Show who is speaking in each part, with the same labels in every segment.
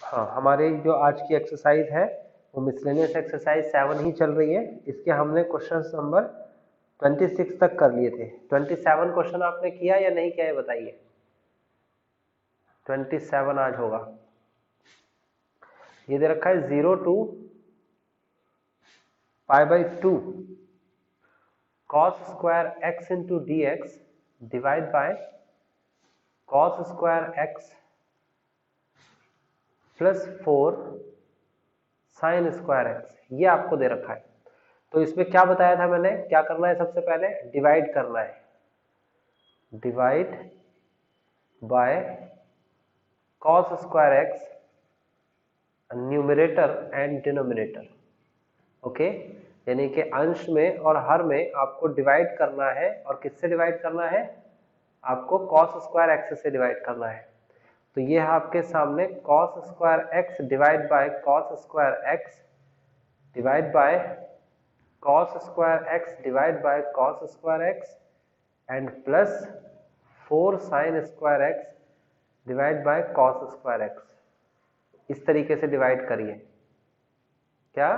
Speaker 1: हाँ, हमारे जो आज की एक्सरसाइज है वो मिसलेनियस एक्सरसाइज 7 ही चल रही है। इसके हमने क्वेश्चन नंबर 26 तक कर लिए थे। 27 क्वेश्चन आपने किया या नहीं किया है बताइए। 27 आज होगा। ये दे रखा है 0 to π/2 cos square x into dx divide by cos square x plus 4 sin square x, ये आपको दे रखा है। तो इसमें क्या बताया था मैंने, क्या करना है, सबसे पहले डिवाइड करना है, divide by cos square x numerator and denominator. Okay, यानी कि अंश में और हर में आपको डिवाइड करना है। और किससे डिवाइड करना है, आपको cos स्क्वायर एक्स से डिवाइड करना है। तो ये है आपके सामने cos square x divide by cos square x divide by cos square x divide by cos square x and plus 4 sin square x divide by cos square x. इस तरीके से डिवाइड करिए। क्या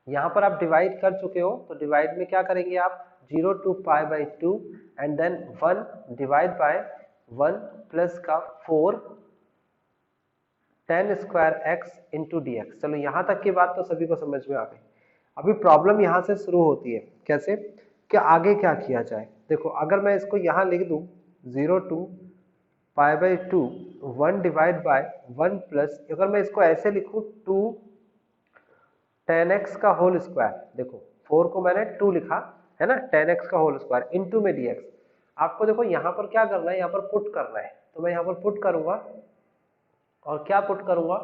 Speaker 1: यहां पर आप डिवाइड कर चुके हो, तो डिवाइड में क्या करेंगे आप, 0 to π/2 and then 1 divide by 1 plus का 4 tan square x into d x. चलो यहां तक की बात तो सभी को समझ में आ गई। अभी प्रॉब्लम यहां से शुरू होती है, कैसे कि आगे क्या किया जाए। देखो अगर मैं इसको यहां लिख दूं 0 to π/2 1 डिवाइड बाय 1 प्लस, अगर मैं इसको ऐसे लिखूं 2 tan x का होल स्क्वायर, देखो 4 को मैंने 2 लिखा है ना, tan x का होल स्क्वायर इंटू में dx। आपको देखो यहाँ पर क्या करना है, यहाँ पर पुट करना है। तो मैं यहाँ पर पुट करूंगा और क्या पुट करूंगा,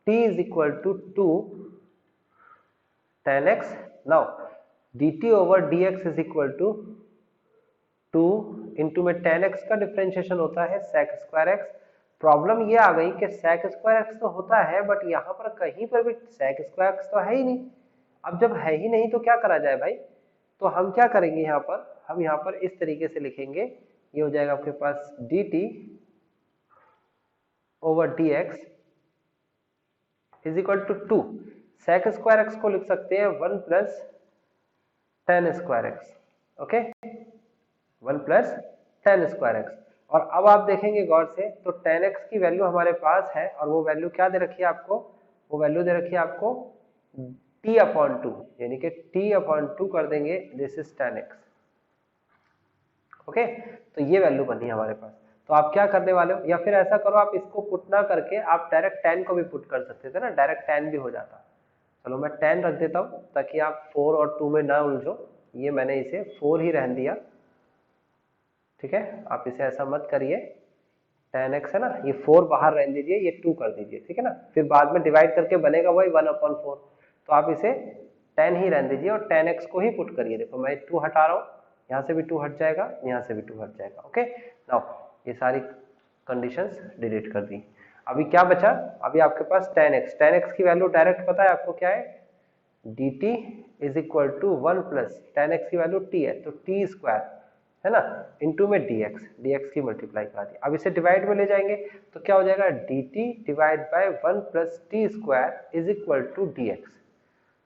Speaker 1: t is equal to 2 tan x। Now dt over dx is equal to 2 into में tan x का डिफरेंशिएशन होता है sec स्क्वायर x। प्रॉब्लम ये आ गई कि sec स्क्वायर x तो होता है बट यहाँ पर कहीं पर भी sec स्क्वायर x तो है ही नहीं। अब जब है ही नहीं तो क्या करा जाए भाई, तो हम क्या करेंगे, यहाँ पर हम यहाँ पर इस तरीके से लिखेंगे, ये हो जाएगा आपके पास dt over dx is equal to 2 sec square x को लिख सकते हैं 1 plus tan square x। Okay, 1 plus tan square x. और अब आप देखेंगे गौर से, तो tan x की वैल्यू हमारे पास है और वो वैल्यू क्या दे रखी है आपको, वो वैल्यू दे रखी है आपको t/2, यानी कि t/2 कर देंगे, this is tan x। Okay, तो ये वैल्यू बनी है हमारे पास। तो आप क्या करने वाले हो, या फिर ऐसा करो आप इसको पुट ना करके आप डायरेक्ट tan को भी पुट कर सकते थे ना, डायरेक्ट tan भी हो जाता। चलो मैं tan रख देता हूं ताकि आप 4 और 2 में ना उलझो। ये मैंने इसे 4 ही रहने दिया, ठीक है, आप इसे ऐसा मत करिए। tan x है ना, ये 4 बाहर रहने दीजिए, ये 2 कर दीजिए, ठीक है ना, फिर बाद में डिवाइड करके बनेगा वही 1/4। तो आप इसे tan ही रहने दीजिए और tan x को ही पुट करिए। देखो मैं 2 हटा रहा हूँ, यहाँ से भी 2 हट जाएगा, यहाँ से भी 2 हट जाएगा। ओके, नाउ ये सारी कंडीशंस डिलीट कर दी। अभी क्या बचा, अभी आपके पास tan x की वैल्यू डायरेक्ट पता है आपको क्या है, dt is equal to 1 plus tan x की वैल्यू t है तो t स्क्वायर है ना, इंटू में dx की मल्टीप्लाई करा दी। अब इसे डिवाइड में ले जाएंगे तो क्या हो जाएगा, dt divide by 1 plus T square is equal to dx।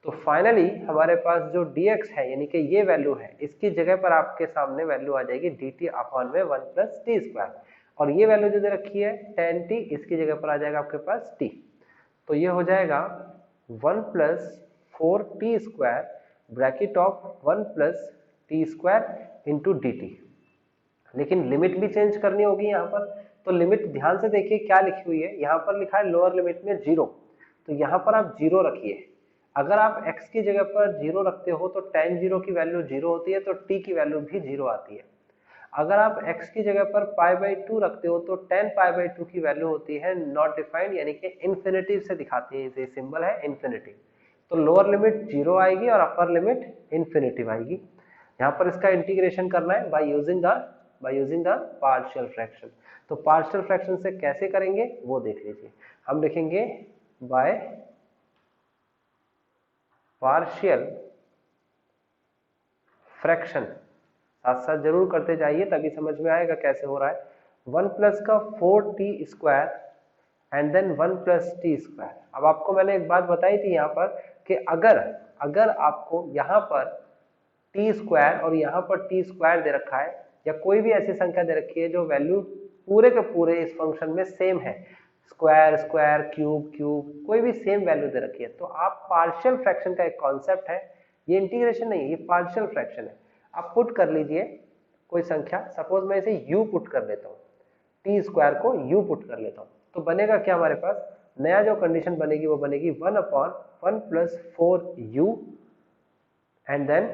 Speaker 1: तो फाइनली हमारे पास जो dx है यानी कि ये वैल्यू है, इसकी जगह पर आपके सामने वैल्यू आ जाएगी dt अपॉन में 1 प्लस टी स्क्वायर। और ये वैल्यू जो दे रखी है tan t, इसकी जगह पर आ जाएगा आपके पास t। तो ये हो जाएगा 1 plus 4t square bracket of 1 plus T square into D T. लेकिन लिमिट भी चेंज करनी होगी यहाँ पर। तो लिमिट ध्यान से देखिए क्या लिखी हुई है, यहाँ पर लिखा है लोअर लिमिट में 0, तो यहाँ पर आप 0 रखिए। अगर आप x की जगह पर 0 रखते हो तो tan 0 की वैल्यू 0 होती है, तो t की वैल्यू भी 0 आती है। अगर आप x की जगह पर π/2 रखते हो तो tan π/2 की वैल्यू होती है नॉट डिफाइंड, यानी कि इन्फिनिटिव से दिखाती है, ये सिंबल है इन्फिनिटिव। तो लोअर लिमिट 0 आएगी और अपर लिमिट इन्फिनिटिव आएगी। यहाँ पर इसका इंटीग्रेशन करना है by using the partial fraction. तो पार्शियल फ्रैक्शन से कैसे करेंगे वो देख लीजिए। हम लिखेंगे बाय पार्शियल फ्रैक्शन, साथ साथ जरूर करते जाइए तभी समझ में आएगा कैसे हो रहा है। 1 प्लस का 4t² and then 1 plus t²। अब आपको मैंने एक बात बताई थी यहाँ पर कि अगर आपको यहाँ पर t² और यहाँ पर t² दे रखा है, या कोई भी ऐसी संख्या दे रखी है जो वैल्यू पूरे के पूरे इस फंक्शन में सेम है, स्क्वायर स्क्वायर क्यूब क्यूब, कोई भी सेम वैल्यू दे रखी है, तो आप पार्शियल फ्रैक्शन का एक कॉन्सेप्ट है, ये इंटीग्रेशन नहीं है, ये पार्शियल फ्रैक्शन है। आप पुट कर लीजिए कोई संख्या, सपोज मैं इसे u पुट कर लेता हूँ, t² को u पुट कर लेता हूँ, तो बनेगा क्या हमारे पास, नया जो कंडीशन बनेगी वो बनेगी 1/1 प्लस 4u एंड देन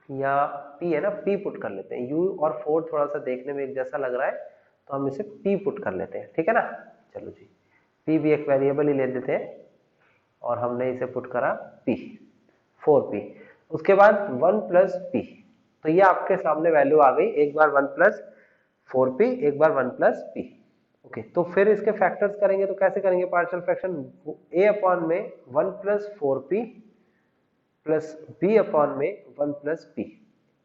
Speaker 1: या p है ना, p पुट कर लेते हैं, u और 4 थोड़ा सा देखने में एक जैसा लग रहा है तो हम इसे p पुट कर लेते हैं, ठीक है ना। चलो जी, p भी एक वेरिएबल ही ले लेते हैं और हमने इसे पुट करा p, 4p, उसके बाद 1 प्लस p, तो ये आपके सामने वैल्यू आ गई, एक बार 1 प्लस 4p, एक बार 1 प्लस p। ओके, तो फिर इसके फैक्टर्स करेंगे तो कैसे करेंगे पार्शियल फ्रैक्शन, a अपॉन में 1 plus 4p plus b upon में 1 प्लस p,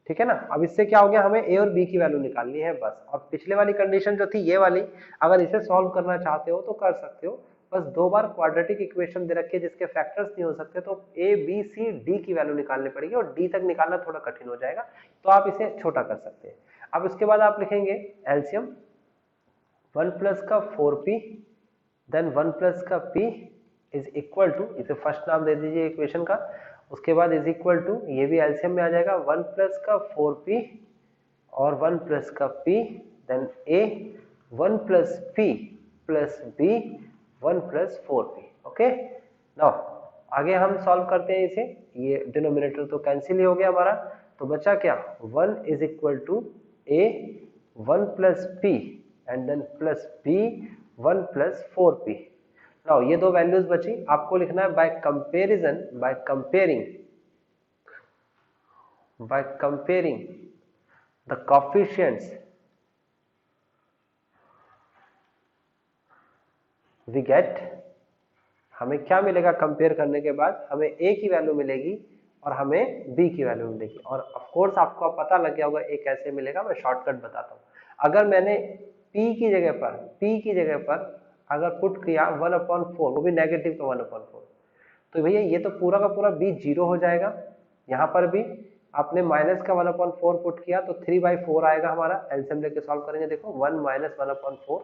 Speaker 1: ठीक है ना। अब इससे क्या हो गया, हमें a और b की वैल्यू निकालनी है बस। और पिछले वाली कंडीशन जो थी ये वाली, अगर इसे सॉल्व करना चाहते हो तो कर सकते हो, बस 2 बार क्वाड्रेटिक इक्वेशन दे रखी है जिसके फैक्टर्स नहीं हो सकते, तो a b c d की वैल्यू निकालनी पड़ेगी और d तक निकालना थोड़ा कठिन हो जाएगा, तो आप इसे छोटा कर सकते हैं। अब इसके बाद आप लिखेंगे एलसीएम, 1 प्लस का 4p देन 1 प्लस का p इज इक्वल टू, इसे फर्स्ट नाम दे दीजिए इक्वेशन का, उसके बाद इज इक्वल टू, ये भी एलसीएम में आ जाएगा, 1 प्लस का 4p और 1 प्लस का p then a 1 plus p plus b 1 plus 4p। Okay, now आगे हम सॉल्व करते हैं इसे, ये डिनोमिनेटर तो कैंसिल ही हो गया हमारा, तो बचा क्या, 1 is equal to a 1 plus p and then plus b 1 plus 4p। Now ये दो वैल्यूज बची, आपको लिखना है by comparison, by comparing the coefficients we get, हमें क्या मिलेगा कंपेयर करने के बाद, हमें a की वैल्यू मिलेगी और हमें b की वैल्यू मिलेगी। और ऑफ कोर्स आपको पता लग गया होगा a कैसे मिलेगा, मैं शॉर्टकट बताता हूँ। अगर मैंने p की जगह पर अगर पुट किया 1/4, वो भी नेगेटिव का 1/4, तो भैया ये तो पूरा का पूरा b 0 हो जाएगा। यहाँ पर भी आपने माइनस का 1/4 पुट किया तो 3/4 आएगा हमारा, एलसीएम लेके सॉल्व करेंगे, देखो 1 माइनस 1/4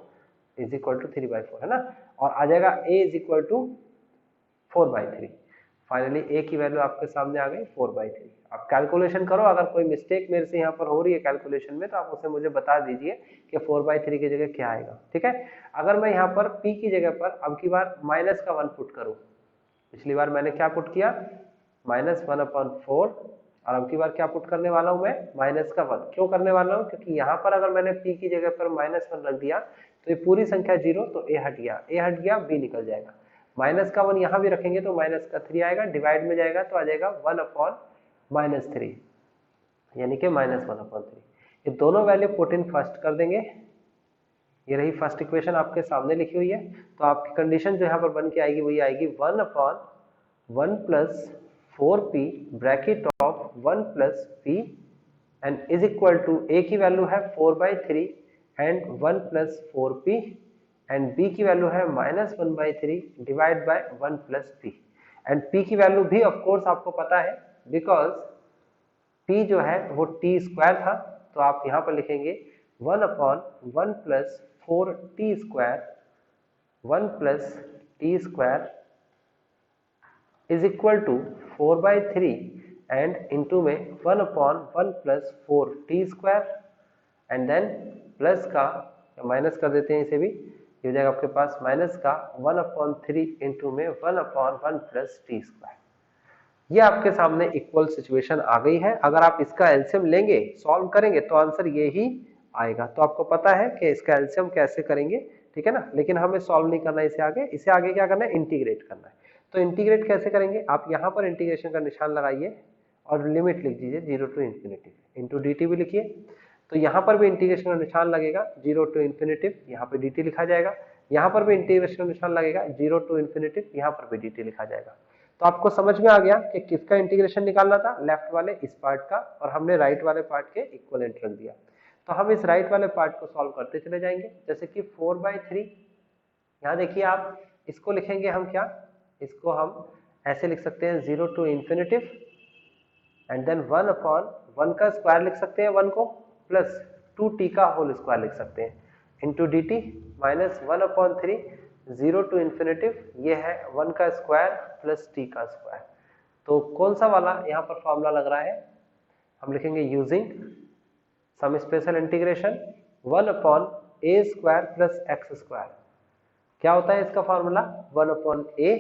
Speaker 1: इज इक्वल टू 3/4 है ना, और आ जाएगा a is equal to 4/3। Finally a की वैल्यू आपके सामने आ गई 4/3। आप कैलकुलेशन करो, अगर कोई मिस्टेक मेरे से यहाँ पर हो रही है कैलकुलेशन में तो आप उसे मुझे बता दीजिए कि 4/3 की जगह क्या आएगा, ठीक है। अगर मैं यहाँ पर p की जगह पर अब की बार माइनस का 1 पुट करूँ, पिछली बार मैंने क्या पुट किया, माइनस 1/4, और अब की बार क्या पुट करने वाला हूँ मैं, माइनस का 1। क्यों करने वाला हूँ, क्योंकि यहाँ पर अगर मैंने p की जगह पर -1 रख दिया तो ये पूरी संख्या 0, तो a हट गया, b निकल जाएगा। माइनस का 1 यहाँ भी रखेंगे तो माइनस का 3 आएगा, डिवाइड में जाएगा तो आ जाएगा 1/-3, यानी कि -1/3। ये दोनों वैल्यू पुट इन फर्स्ट कर देंगे, ये रही फर्स्ट इक्वेशन आपके सामने लिखी हुई है। तो आपकी कंडीशन जो यहाँ पर बन के आएगी वही आएगी 1/1 plus 4p bracket of 1 plus p and is equal to, a की वैल्यू है 4/3 and 1 plus 4p and b की वैल्यू है -1/3 divide by 1 plus p, and p की वैल्यू भी ऑफ कोर्स आपको पता है, बिकॉज p जो है वो t² था, तो आप यहाँ पर लिखेंगे 1/1 plus 4t² 1 plus t² is equal to 4/3 and into में 1/1 plus 4t² and then plus का माइनस कर देते हैं, इसे भी ये हो जाएगा आपके पास माइनस का 1/3 इंटू में 1/1 प्लस t²। ये आपके सामने इक्वल सिचुएशन आ गई है। अगर आप इसका एलसीएम लेंगे, सॉल्व करेंगे तो आंसर ये ही आएगा। तो आपको पता है कि इसका एलसीएम कैसे करेंगे, ठीक है ना। लेकिन हमें सॉल्व नहीं करना है, इसे आगे क्या करना है, इंटीग्रेट करना है। तो इंटीग्रेट कैसे करेंगे, आप यहाँ पर इंटीग्रेशन का निशान लगाइए और लिमिट लिख दीजिए 0 टू इन्फिनिटी, इंटू dt भी लिखिए। तो यहाँ पर भी इंटीग्रेशन का निशान लगेगा 0 टू इन्फिनिटी, यहाँ पे dt लिखा जाएगा। यहाँ पर भी इंटीग्रेशन का निशान लगेगा 0 टू इन्फिनिटी, यहाँ पर भी dt लिखा जाएगा। तो आपको समझ में आ गया कि किसका इंटीग्रेशन निकालना था, लेफ्ट वाले इस पार्ट का, और हमने राइट वाले पार्ट के इक्वलेंट रख दिया। तो हम इस राइट वाले पार्ट को सॉल्व करते चले जाएंगे। जैसे कि 4/3, यहाँ देखिए आप इसको लिखेंगे हम क्या, इसको हम ऐसे लिख सकते हैं 0 to इन्फिनिटिव एंड देन 1/1 का स्क्वायर लिख सकते हैं 1 को, प्लस 2t का होल स्क्वायर लिख सकते हैं into dt minus 1/3 0 to infinitive, ये है 1 का स्क्वायर प्लस t का स्क्वायर। तो कौन सा वाला यहाँ पर फॉर्मूला लग रहा है, हम लिखेंगे using some special integration 1/a square plus x square. क्या होता है इसका formula, 1/a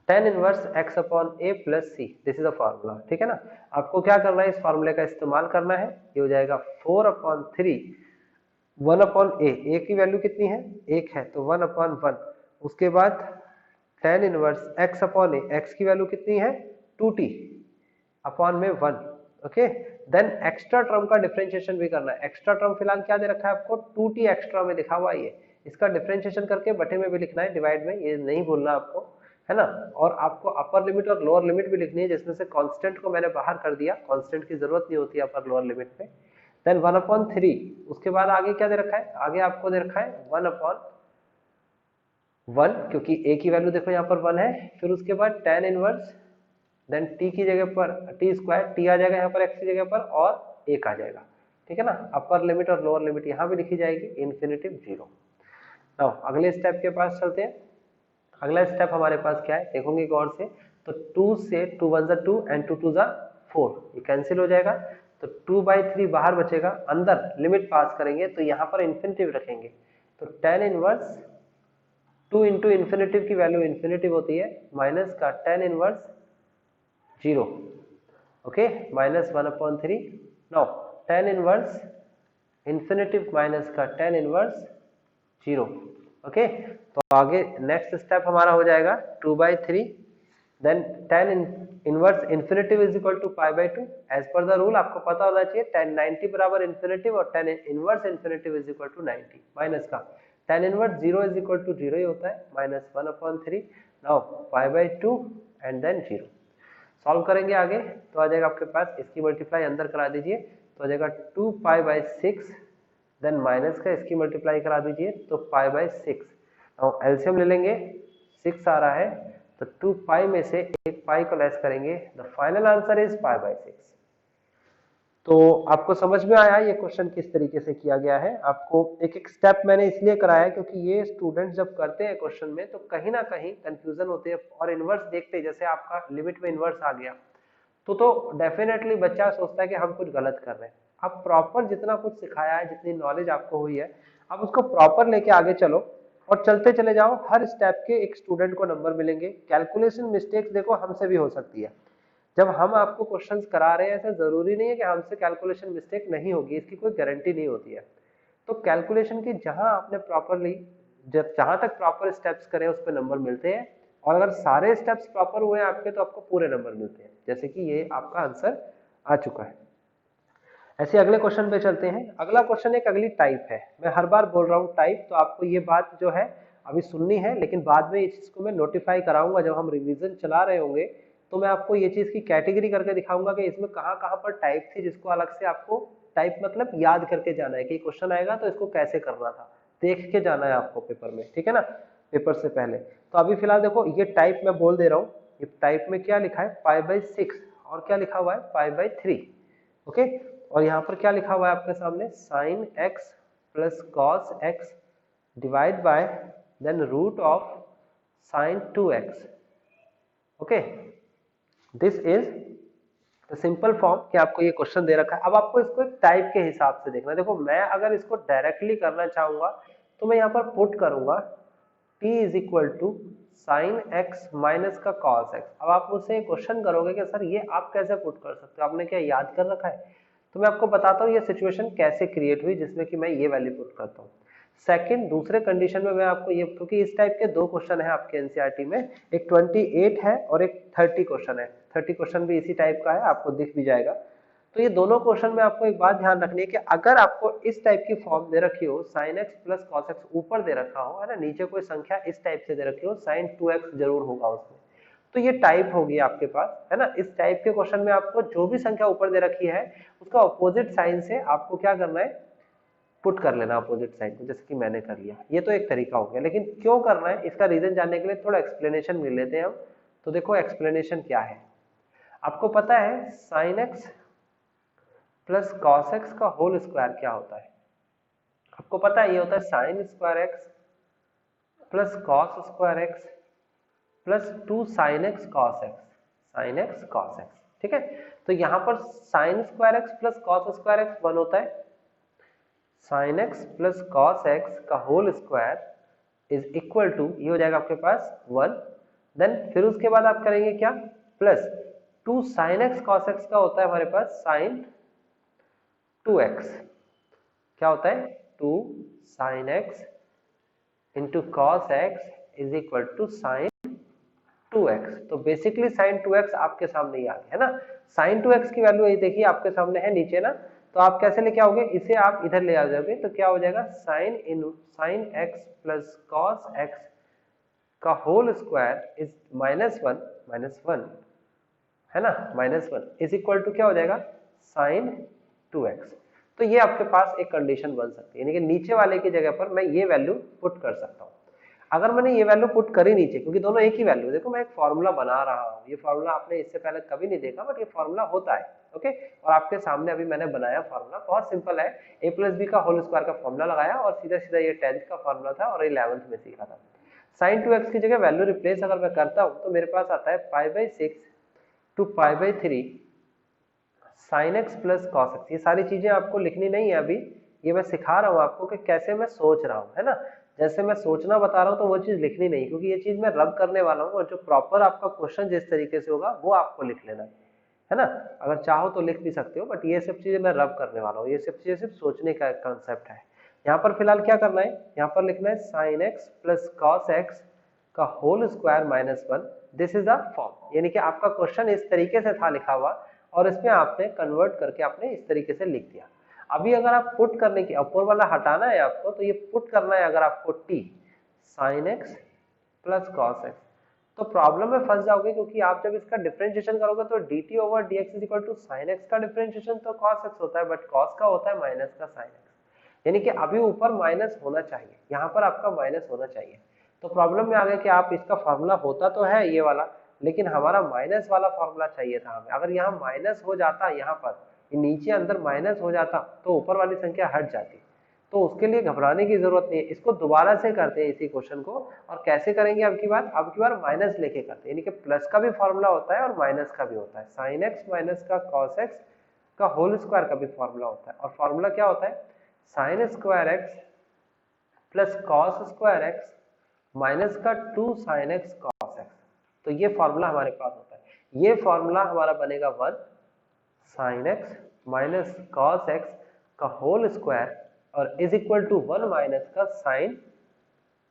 Speaker 1: tan inverse x upon a plus c, this is the formula. ठीक है ना, आपको क्या करना है, इस फॉर्मूले का इस्तेमाल करना है। ये हो जाएगा 4/3 1/a, a की वैल्यू कितनी है 1 है तो 1/1, उसके बाद tan inverse x upon a, x की वैल्यू कितनी है 2t अपॉन में 1। ओके, देन एक्स्ट्रा टर्म का डिफरेंशिएशन भी करना है। एक्स्ट्रा टर्म फिलहाल क्या दे रखा है आपको, 2t एक्स्ट्रा में लिखा हुआ है, ये इसका डिफरेंशिएशन करके बटे में भी लिखना है, डिवाइड में, ये नहीं भूलना आपको, है ना। और आपको अपर लिमिट और लोअर लिमिट भी लिखनी है, जिसमें से कांस्टेंट को मैंने बाहर कर दिया, कांस्टेंट की जरूरत नहीं होती अपर लोअर लिमिट में। देन 1/3, उसके बाद आगे क्या दे रखा है, आगे आपको दे रखा है 1/1, क्योंकि a की वैल्यू देखो यहाँ पर 1 है। फिर उसके बाद tan इनवर्स, देन t की जगह पर t स्क्वायर, t आ जाएगा यहाँ पर x की जगह पर और 1 आ जाएगा। ठीक है ना, अपर लिमिट और लोअर लिमिट यहाँ भी लिखी जाएगी, इन्फिनिटिव 0। नाउ अगले स्टेप के पास चलते हैं। अगला स्टेप हमारे पास क्या है, देखोगे गौर से, तो 2 से 2 1 जा 2 एंड 2 2 जा 4, ये कैंसिल हो जाएगा, तो 2/3 बाहर बचेगा, अंदर लिमिट पास करेंगे तो यहाँ पर इन्फिनिटिव रखेंगे, तो tan इनवर्स 2 इंटू इन्फिनिटिव की वैल्यू इन्फिनिटिव होती है, माइनस का tan inverse 0, okay, minus 1/3। Now tan inverse infinitive minus का tan इनवर्स 0, ओके। तो आगे नेक्स्ट स्टेप हमारा हो जाएगा 2/3, then tan inverse infinitive is equal to π/2, as per the rule आपको पता होना चाहिए tan 90 बराबर इन्फिनिटिव और tan inverse infinitive is equal to 90, minus का tan inverse 0 is equal to 0 ही होता है, minus 1/3, now π/2 and then 0। Solve करेंगे आगे तो आ जाएगा आपके पास, इसकी मल्टीप्लाई अंदर करा दीजिए तो आ जाएगा 2π/6, देन माइनस का इसकी मल्टीप्लाई करा दीजिए तो π/6। और एलसीएम ले लेंगे, 6 आ रहा है तो 2π में से एक पाई को लेस करेंगे, द फाइनल आंसर इज π/6। तो आपको समझ में आया ये क्वेश्चन किस तरीके से किया गया है। आपको एक एक स्टेप मैंने इसलिए कराया क्योंकि ये स्टूडेंट्स जब करते हैं क्वेश्चन में तो कहीं ना कहीं कंफ्यूजन होती है, और इनवर्स देखते हैं, जैसे आपका लिमिट में इनवर्स आ गया तो डेफिनेटली बच्चा सोचता है कि हम कुछ गलत कर रहे हैं। आप प्रॉपर जितना कुछ सिखाया है, जितनी नॉलेज आपको हुई है, आप उसको प्रॉपर लेके आगे चलो और चलते चले जाओ, हर स्टेप के एक स्टूडेंट को नंबर मिलेंगे। कैलकुलेशन मिस्टेक्स देखो हमसे भी हो सकती है, जब हम आपको क्वेश्चंस करा रहे हैं ऐसा जरूरी नहीं है कि हमसे कैलकुलेशन मिस्टेक नहीं होगी, इसकी कोई गारंटी नहीं होती है। तो कैलकुलेशन की जहां आपने प्रॉपरली जहां तक प्रॉपर स्टेप्स करें उस पर नंबर मिलते हैं, और अगर सारे स्टेप्स प्रॉपर हुए आपके तो आपको पूरे नंबर मिलते हैं, जैसे कि ये आपका आंसर आ चुका है। ऐसे अगले क्वेश्चन पे चलते हैं। अगला क्वेश्चन एक अगली टाइप है, मैं हर बार बोल रहा हूँ टाइप, तो आपको ये बात जो है अभी सुननी है, लेकिन बाद में इस चीज को मैं नोटिफाई कराऊंगा जब हम रिवीजन चला रहे होंगे, तो मैं आपको ये चीज की कैटेगरी करके दिखाऊंगा कि इसमें कहाँ कहाँ पर टाइप थी, जिसको अलग से आपको टाइप मतलब याद करके जाना है कि क्वेश्चन आएगा तो इसको कैसे करना था, देख के जाना है आपको पेपर में, ठीक है ना, पेपर से पहले। तो अभी फिलहाल देखो ये टाइप मैं बोल दे रहा हूँ, ये टाइप में क्या लिखा है π/6 और क्या लिखा हुआ है π/3, ओके। और यहाँ पर क्या लिखा हुआ है आपके सामने, sin x plus cos x divide by then root of sin 2x, okay. This is the simple form कि आपको ये क्वेश्चन दे रखा है। अब आपको इसको एक टाइप के हिसाब से देखना है। देखो मैं अगर इसको डायरेक्टली करना चाहूंगा तो मैं यहाँ पर पुट करूंगा t is equal to sine x minus का cos x। अब आप मुझसे क्वेश्चन करोगे कि सर ये आप कैसे पुट कर सकते हो, आपने क्या याद कर रखा है, तो मैं आपको बताता हूँ ये सिचुएशन कैसे क्रिएट हुई जिसमें कि मैं ये वैल्यू पुट करता हूँ। सेकंड, दूसरे कंडीशन में मैं आपको ये, क्योंकि इस टाइप के दो क्वेश्चन है आपके एनसीईआरटी में, एक 28 है और एक 30 क्वेश्चन है, 30 क्वेश्चन भी इसी टाइप का है, आपको दिख भी जाएगा। तो ये दोनों क्वेश्चन में आपको एक बात ध्यान रखनी है कि अगर आपको इस टाइप की फॉर्म दे रखी हो, sin x plus cos x ऊपर दे रखा हो, है ना, नीचे कोई संख्या इस टाइप से दे रखी हो, sin 2x जरूर होगा उसमें, तो ये टाइप होगी आपके पास, है ना। इस टाइप के क्वेश्चन में आपको जो भी संख्या ऊपर दे रखी है उसका अपोजिट साइन से आपको क्या करना है, पुट कर लेना अपोजिट साइन को, जैसे कि मैंने कर लिया। ये तो एक तरीका हो गया, लेकिन क्यों करना है इसका रीजन जानने के लिए थोड़ा एक्सप्लेनेशन मिल लेते हैं हम। तो देखो एक्सप्लेनेशन क्या है, आपको पता है sine x plus cos x का होल स्क्वायर क्या होता है। आपको पता है ये होता है sine square x plus cos square x plus 2 sine x cos x, sine x cos x, ठीक है। तो यहां पर sine square x plus cos square x 1 होता है, sine x plus cos x का whole square is equal to, ये हो जाएगा आपके पास 1। देन फिर उसके बाद आप करेंगे क्या, plus 2 sine x cos x का होता है हमारे पास साइन 2x, क्या होता है 2 sine x into cos x is equal to sine 2x। तो बेसिकली साइन 2x आपके सामने ही आ गया है ना। साइन 2x की वैल्यू यही देखिए आपके सामने है नीचे ना, तो आप कैसे लेके आओगे, इसे आप इधर ले आ जाओगे तो क्या हो जाएगा sine x plus cos x का होल स्क्वायर इज -1 है ना, -1 इज इक्वल टू क्या हो जाएगा साइन 2x। तो ये आपके पास एक कंडीशन बन सकती है, यानी कि नीचे वाले की जगह पर मैं ये वैल्यू पुट कर सकता हूँ। अगर मैंने ये वैल्यू पुट करी नीचे, क्योंकि दोनों एक ही वैल्यू, देखो मैं एक फॉर्मूला बना रहा हूँ, ये फॉर्मूला आपने इससे पहले कभी नहीं देखा बट ये फॉर्मूला होता है, ओके। और आपके सामने अभी मैंने बनाया फॉर्मूला, बहुत सिंपल है, a प्लस बी का होल स्क्वायर का फॉर्मूला लगाया और सीधा सीधा ये 10th का फॉर्मूला था और 11th में सीखा था। साइन 2x की जगह वैल्यू रिप्लेस अगर मैं करता हूँ तो मेरे पास आता है π/6 to π/3 sine x plus cos x. ये सारी चीजें आपको लिखनी नहीं है अभी, ये मैं सिखा रहा हूँ आपको कि कैसे मैं सोच रहा हूँ, है ना। जैसे मैं सोचना बता रहा हूँ तो वो चीज लिखनी नहीं, क्योंकि ये चीज मैं रब करने वाला हूँ और जो प्रॉपर आपका क्वेश्चन जिस तरीके से होगा वो आपको लिख लेना है ना। अगर चाहो तो लिख भी सकते हो, बट ये सब चीजें मैं रब करने वाला हूँ, ये सब चीजें सिर्फ सोचने का कॉन्सेप्ट है। यहाँ पर फिलहाल क्या करना है, यहाँ पर लिखना है sine x plus cos x का whole square -1, this is a form, यानी कि आपका क्वेश्चन इस तरीके से था लिखा हुआ और इसमें आपने कन्वर्ट करके आपने इस तरीके से लिख दिया। अभी अगर आप पुट करने की, अपर वाला हटाना है आपको, तो ये पुट करना है अगर आपको t sign x plus cos x, तो प्रॉब्लम में फंस जाओगे, क्योंकि आप जब इसका डिफरेंशिएशन करोगे तो dt over dx is equal to sine x का डिफरेंशिएशन तो cos x होता है, बट cos का होता है माइनस का साइन एक्स, यानी कि अभी ऊपर माइनस होना चाहिए, यहाँ पर आपका माइनस होना चाहिए। तो प्रॉब्लम में आ गया कि आप इसका फॉर्मूला होता तो है ये वाला, लेकिन हमारा माइनस वाला फॉर्मूला चाहिए था हमें। अगर यहाँ माइनस हो जाता, यहाँ पर नीचे अंदर माइनस हो जाता तो ऊपर वाली संख्या हट जाती। तो उसके लिए घबराने की जरूरत नहीं है, इसको दोबारा से करते हैं इसी क्वेश्चन को। और कैसे करेंगे अब की बार माइनस लेके करते हैं, यानी कि प्लस का भी फॉर्मूला होता है और माइनस का भी होता है। साइन एक्स माइनस का कॉस एक्स का होल स्क्वायर का भी फॉर्मूला होता है, और फॉर्मूला क्या होता है sine square x plus cos square x minus का 2 साइन एक्स कॉस एक्स। तो ये फॉर्मूला हमारे पास होता है, ये फॉर्मूला हमारा बनेगा 1 sign x minus cos x का होल स्क्वायर और इज इक्वल टू 1 माइनस का साइन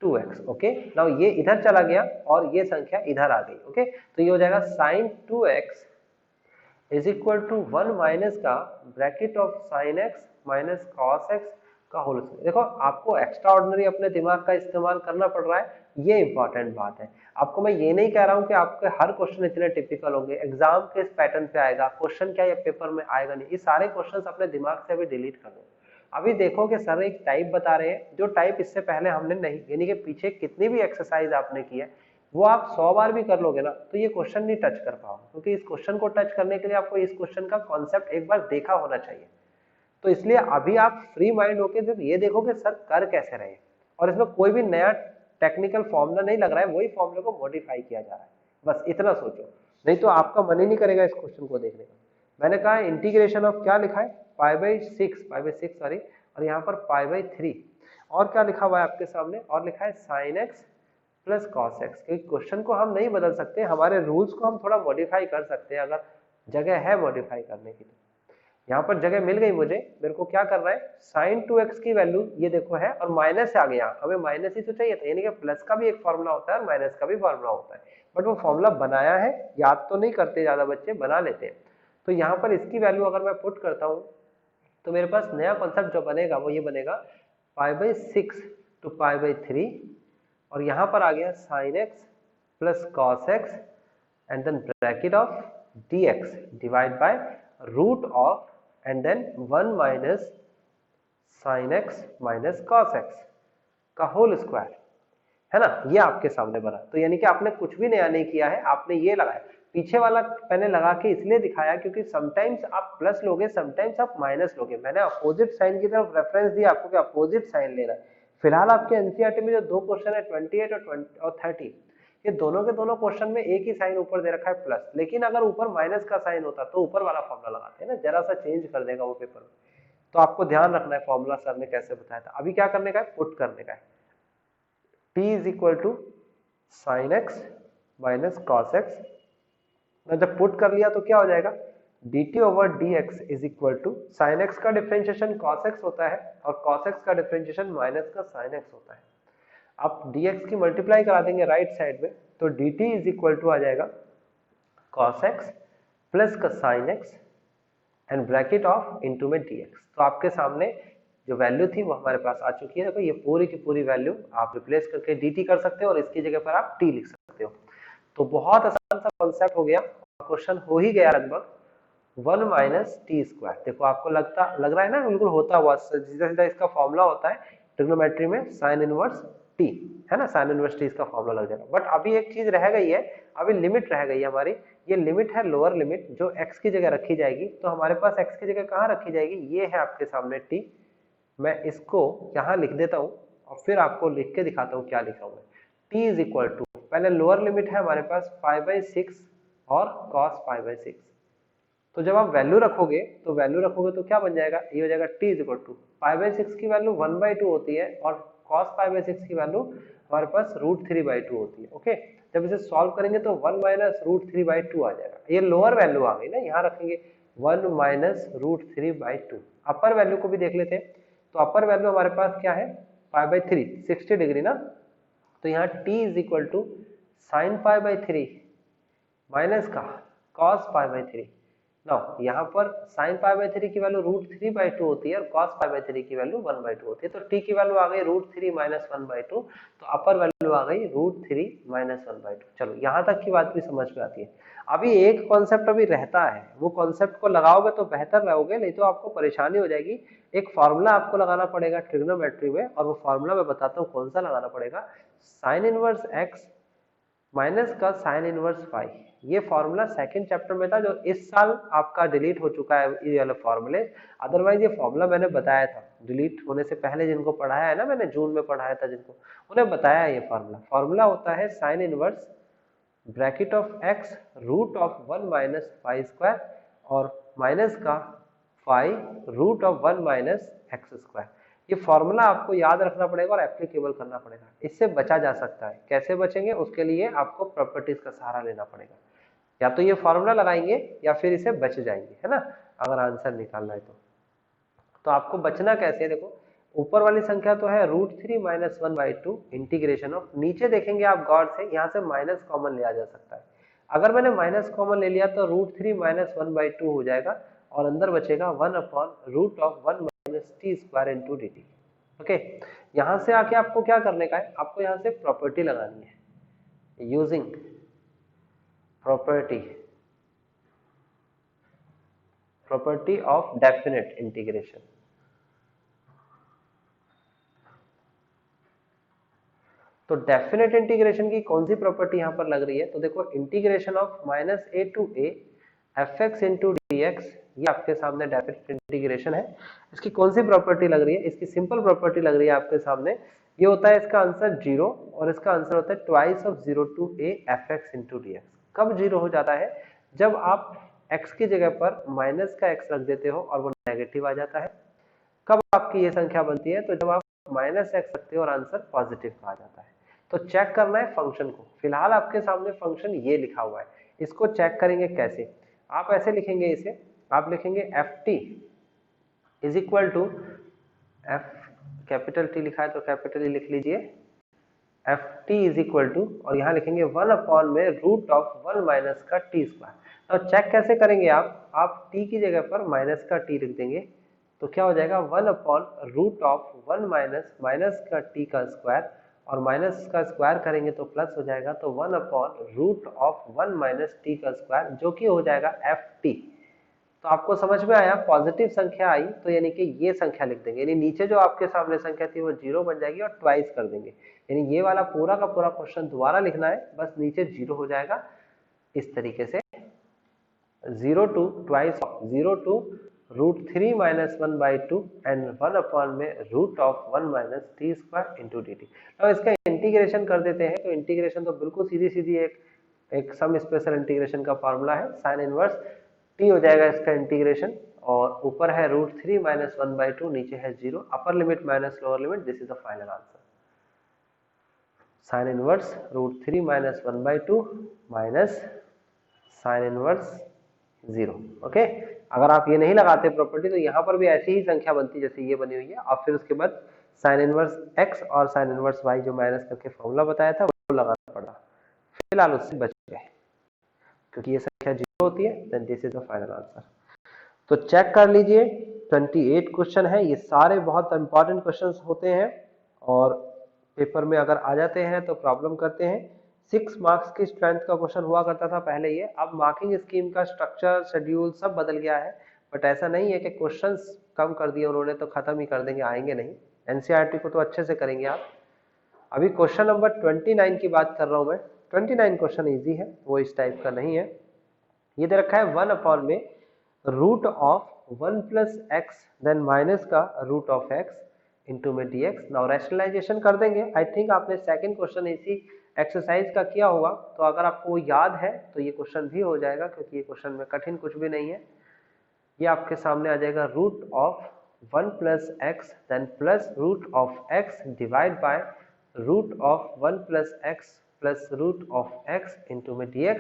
Speaker 1: 2x, ओके। नाउ ये इधर चला गया और ये संख्या इधर आ गई, ओके। तो ये हो जाएगा sine 2x is equal to 1 minus का bracket of sine x minus cos x का होल स्क्वायर। देखो आपको एक्स्ट्रा ऑर्डिनरी अपने दिमाग का इस्तेमाल करना पड़ रहा है, ये इंपॉर्टेंट बात है। आपको मैं ये नहीं कह रहा हूँ कि आपके हर क्वेश्चन इतने टिपिकल होंगे, एग्जाम के इस पैटर्न पे आएगा, क्वेश्चन क्या ये पेपर में आएगा नहीं, ये सारे क्वेश्चन अपने दिमाग से अभी डिलीट कर दो। अभी देखो कि सर एक टाइप बता रहे हैं, जो टाइप इससे पहले हमने नहीं, यानी कि पीछे कितनी भी एक्सरसाइज आपने की है वो आप 100 बार भी कर लोगे ना तो ये क्वेश्चन नहीं टच कर पाओगे, क्योंकि इस क्वेश्चन को टच करने के लिए आपको इस क्वेश्चन का कॉन्सेप्ट एक बार देखा होना चाहिए। तो इसलिए अभी आप फ्री माइंड होकर जब ये देखो कि सर कर कैसे रहे, और इसमें कोई भी नया टेक्निकल फॉर्मूला नहीं लग रहा है, वही फॉर्मूले को मॉडिफाई किया जा रहा है, बस इतना सोचो, नहीं तो आपका मन ही नहीं करेगा इस क्वेश्चन को देखने का। मैंने कहा इंटीग्रेशन ऑफ क्या लिखा है पाई बाई 6 सॉरी, और यहाँ पर π/3, और क्या लिखा हुआ है आपके सामने, और लिखा है sine x plus cos x. क्योंकि क्वेश्चन को हम नहीं बदल सकते, हमारे रूल्स को हम थोड़ा मॉडिफाई कर सकते हैं अगर जगह है मॉडिफाई करने की। यहाँ पर जगह मिल गई मुझे, मेरे को क्या करना है साइन 2x की वैल्यू ये देखो है और माइनस आ गया, हमें माइनस ही तो चाहिए था, यानी कि प्लस का भी एक फॉर्मूला होता है और माइनस का भी फॉर्मूला होता है, बट वो फॉर्मूला बनाया है, याद तो नहीं करते ज्यादा बच्चे, बना लेते हैं। तो यहाँ पर इसकी वैल्यू अगर मैं पुट करता हूँ तो मेरे पास नया कॉन्सेप्ट जो बनेगा वो ये बनेगा π/6 टू π/3, और यहाँ पर आ गया sign x plus cos x and then bracket of dx divide by root of and then 1 minus sin x minus cos x का होल स्क्वायर, है ना। ये आपके सामने बना, तो यानी कि आपने कुछ भी नया नहीं किया है, आपने ये लगाया। पीछे वाला मैंने लगा के इसलिए दिखाया क्योंकि समटाइम्स आप प्लस लोगे, समटाइम्स आप माइनस लोगे। मैंने अपोजिट साइन की तरफ रेफरेंस दिया आपको कि अपोजिट साइन लेना है। फिलहाल आपके एनसीईआरटी में जो दो क्वेश्चन है 28 और 30, ये दोनों के दोनों क्वेश्चन में एक ही साइन ऊपर दे रखा है प्लस, लेकिन अगर ऊपर माइनस का साइन होता तो ऊपर वाला फॉर्मूला लगाते हैं ना, जरा सा चेंज कर देगा वो पेपर में। तो आपको ध्यान रखना है फॉर्मूला सर ने कैसे बताया था। अभी क्या करने का है, पुट करने का है। t is equal to sine x minus cos x, जब पुट कर लिया तो क्या हो जाएगा, dt over dx is equal to sine x का डिफरेंशिएशन cos x होता है और cos x का डिफरेंशिएशन माइनस का sin x होता है। आप dx की मल्टीप्लाई करा देंगे राइट साइड में, तो dt इज इक्वल टू आ जाएगा cos x प्लस का sin x and bracket of into में dx। तो आपके सामने जो वैल्यू थी वो हमारे पास आ चुकी है। देखो ये पूरी की पूरी वैल्यू आप रिप्लेस करके dt कर सकते हो और इसकी जगह पर आप t लिख सकते हो। तो बहुत आसान सा कॉन्सेप्ट हो गया, क्वेश्चन हो ही गया लगभग। 1 माइनस टी स्क्वायर, देखो आपको लग रहा है ना बिल्कुल होता हुआ, सीधा सीधा इसका फॉर्मूला होता है ट्रिग्नोमेट्री में साइन इनवर्स टी, है ना, साइन इनवर्स टी इसका फॉर्मूला लग जाएगा। बट अभी एक चीज रह गई है, अभी लिमिट रह गई है हमारी। ये लिमिट है लोअर लिमिट जो x की जगह रखी जाएगी। तो हमारे पास x की जगह कहाँ रखी जाएगी, ये है आपके सामने t। मैं इसको यहाँ लिख देता हूँ और फिर आपको लिख के दिखाता हूँ क्या लिखा हुआ है। t इज इक्वल टू, पहले लोअर लिमिट है हमारे पास 5/6 और cos 5/6। तो जब आप वैल्यू रखोगे तो क्या बन जाएगा, ये हो जाएगा t इज इक्वल टू 5/6 की वैल्यू 1/2 होती है और cos 5/6 की वैल्यू हमारे पास √3/2 होती है। ओके, जब इसे सॉल्व करेंगे तो 1 माइनस √3/2 आ जाएगा। ये लोअर वैल्यू आ गई ना, यहाँ रखेंगे 1 माइनस √3/2। अपर वैल्यू को भी देख लेते हैं, तो अपर वैल्यू हमारे पास क्या है 5/3, 60 डिग्री ना। तो यहाँ t is equal to sine 5/3 minus का cos 5/3। नाउ यहाँ पर sin 5/3 की वैल्यू √3/2 होती है और cos 5/3 की वैल्यू 1/2 होती है। तो t की वैल्यू आ गई √3 माइनस 1/2, तो अपर वैल्यू आ गई √3 माइनस 1/2। चलो यहाँ तक की बात भी समझ में आती है। अभी एक कॉन्सेप्ट अभी रहता है, वो कॉन्सेप्ट को लगाओगे तो बेहतर रहोगे, नहीं तो आपको परेशानी हो जाएगी। एक फॉर्मूला आपको लगाना पड़ेगा ट्रिग्नोमेट्री में, और वो फॉर्मूला मैं बताता हूँ कौन सा लगाना पड़ेगा। साइन इनवर्स x माइनस का साइन इनवर्स फाई, ये फॉर्मूला सेकंड चैप्टर में था जो इस साल आपका डिलीट हो चुका है ये वाले फॉर्मूले। अदरवाइज ये फॉर्मूला मैंने बताया था डिलीट होने से पहले, जिनको पढ़ाया है ना मैंने जून में पढ़ाया था जिनको, उन्हें बताया ये फॉर्मूला होता है sine inverse bracket of x root of 1 minus phi square और माइनस का phi root of 1 minus x square. ये फॉर्मूला आपको याद रखना पड़ेगा और एप्लीकेबल करना पड़ेगा। इससे बचा जा सकता है, कैसे बचेंगे उसके लिए आपको प्रॉपर्टीज का सहारा लेना पड़ेगा। या तो ये फॉर्मूला लगाएंगे या फिर इसे बच जाएंगे, है ना, अगर आंसर निकालना है तो आपको बचना कैसे है, देखो ऊपर वाली संख्या तो है √3 माइनस 1/2 इंटीग्रेशन ऑफ, नीचे देखेंगे आप गौर से, यहाँ से माइनस कॉमन लिया जा सकता है। अगर मैंने माइनस कॉमन ले लिया तो √3 माइनस 1/2 हो जाएगा और अंदर बचेगा 1/√1 minus T square into D T. Okay, यहाँ से आके आपको क्या करने का है, आपको यहाँ से प्रॉपर्टी लगानी है using property of definite integration. तो डेफिनेट इंटीग्रेशन की कौन सी प्रॉपर्टी यहाँ पर लग रही है, तो देखो integration of -a to a fx into dx, ये आपके सामने डेफिनेट इंटीग्रेशन है। इसकी कौन सी प्रॉपर्टी लग रही है, इसकी सिंपल प्रॉपर्टी लग रही है आपके सामने। ये होता है इसका आंसर 0 और इसका आंसर होता है twice of 0 to a fx into dx। कब 0 हो जाता है, जब आप x की जगह पर माइनस का x रख देते हो और वो नेगेटिव आ जाता है। कब आपकी ये संख्या बनती है, तो जब आप माइनस एक्स रखते हो और आंसर पॉजिटिव आ जाता है। तो चेक करना है फंक्शन को। फिलहाल आपके सामने फंक्शन ये लिखा हुआ है, इसको चेक करेंगे कैसे, आप ऐसे लिखेंगे इसे, आप लिखेंगे f t is equal to f, capital t लिखा है तो कैपिटल लिख लीजिए, f t is equal to, और यहाँ लिखेंगे 1 में रूट ऑफ 1 माइनस का टी स्क्वायर। तो चेक कैसे करेंगे आप टी की जगह पर माइनस का टी लिख देंगे, तो क्या हो जाएगा 1/√1 माइनस का टी का स्क्वायर और माइनस का स्क्वायर करेंगे तो प्लस हो जाएगा, तो 1/√1 माइनस टी का स्क्वायर जो कि हो जाएगा ft। तो आपको समझ में आया, पॉजिटिव संख्या आई तो यानी कि ये संख्या लिख देंगे, यानी नीचे जो आपके सामने संख्या थी वो 0 बन जाएगी और ट्वाइस कर देंगे, यानी ये वाला पूरा का पूरा क्वेश्चन दोबारा लिखना है, बस नीचे 0 हो जाएगा इस तरीके से। 0 to twice 0 to √3 minus 1/2 and 1 में √1 minus t square into dt। अब इसका इंटीग्रेशन कर देते हैं, तो इंटीग्रेशन तो बिल्कुल सीधी सीधी एक सम स्पेशल इंटीग्रेशन का फॉर्मूला है, साइन इनवर्स t हो जाएगा इसका इंटीग्रेशन, और ऊपर है √3 minus 1/2, नीचे है 0, upper limit minus lower limit, this is the final answer. Sine inverse √3 minus 1/2 minus sine inverse 0। Okay, अगर आप ये नहीं लगाते प्रॉपर्टी तो यहाँ पर भी ऐसी ही संख्या बनती जैसे ये बनी हुई है, और फिर उसके बाद साइन इनवर्स x और साइन इनवर्स y जो माइनस करके फॉर्मूला बताया था वो लगाना पड़ा, फिलहाल उससे बच गए क्योंकि ये संख्या 0 होती है। Then this is the final answer. तो चेक कर लीजिए, 28 क्वेश्चन है, ये सारे बहुत इंपॉर्टेंट क्वेश्चन होते हैं और पेपर में अगर आ जाते हैं तो प्रॉब्लम करते हैं। 6 मार्क्स की स्ट्रेंथ का क्वेश्चन हुआ करता था पहले ये, अब मार्किंग स्कीम का स्ट्रक्चर शेड्यूल सब बदल गया है, बट ऐसा नहीं है कि क्वेश्चंस कम कर दिए उन्होंने तो खत्म ही कर देंगे, आएंगे नहीं, एनसीईआरटी को तो अच्छे से करेंगे आप। अभी क्वेश्चन नंबर 29 की बात कर रहा हूं मैं। 29 क्वेश्चन इजी है, वो इस टाइप का नहीं है। ये दे रखा है 1 में √1 + x देन माइनस का √x इंटू में dx। नाउ रैशनलाइजेशन कर देंगे। आई थिंक आपने सेकंड क्वेश्चन इसी एक्सरसाइज का किया होगा, तो अगर आपको याद है तो ये क्वेश्चन भी हो जाएगा, क्योंकि ये क्वेश्चन में कठिन कुछ भी नहीं है। ये आपके सामने आ जाएगा √1 + x then plus √x divide by √1 + x plus √x into में dx।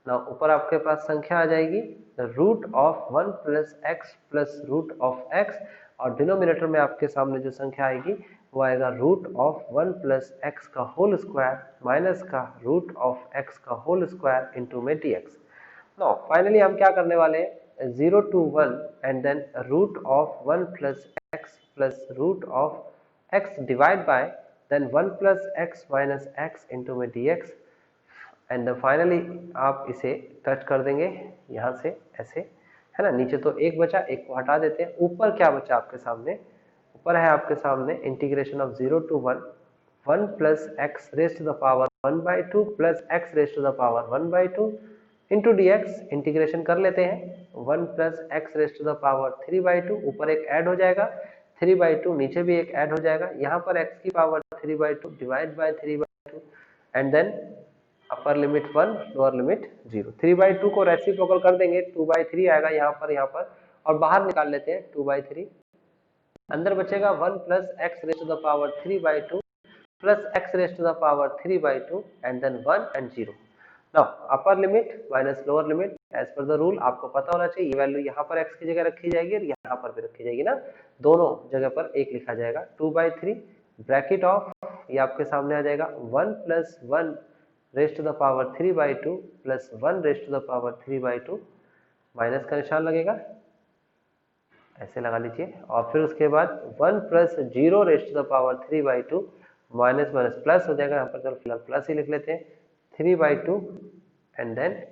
Speaker 1: ना ऊपर आपके पास संख्या आ जाएगी √1 + x प्लस √x, और डिनोमिनेटर में आपके सामने जो संख्या आएगी वो आएगा √1 + x का होल स्क्वायर माइनस का √x का होल स्क्वायर इंटू में dx। नाउ फाइनली हम क्या करने वाले हैं, 0 to 1 and then √1 + x plus √x divide by then 1 + x minus x into में dx, एंड फाइनली आप इसे कट कर देंगे यहाँ से ऐसे, है ना। नीचे तो एक बचा, एक को हटा देते हैं। ऊपर क्या बचा आपके सामने, ऊपर है आपके सामने integration of 0 to 1 + x raise to the power 1/2 plus x raise to the power 1/2 into dx। Integration कर लेते हैं, 1 + x raise to the power 3/2, ऊपर एक ऐड हो जाएगा 3/2, नीचे भी एक ऐड हो जाएगा, यहाँ पर x की power 3/2 divide by 3/2 and then upper limit 1 lower limit 0। 3/2 को रेसिप्रोकल कर देंगे, 2/3 आएगा यहाँ पर, और बाहर निकाल लेते हैं 2/3। अंदर बचेगा 1 + x raise to the power 3/2 plus x raise to the power 3/2 and then 1 and 0। Now upper limit minus lower limit as per the rule आपको पता होना चाहिए, ये वैल्यू यहाँ पर x की जगह रखी जाएगी और यहाँ पर भी रखी जाएगी ना, दोनों जगह पर एक लिखा जाएगा। 2/3 ब्रैकेट ऑफ, ये आपके सामने आ जाएगा 1 + 1 raise to the power 3/2 plus 1 raise to the power 3/2, minus का निशान लगेगा, ऐसे लगा लीजिए, और फिर उसके बाद 1 + 0 raise to the power 3/2, minus minus plus हो जाएगा, यहाँ पर चलो फिलहाल प्लस ही लिख लेते हैं 3/2, एंड देन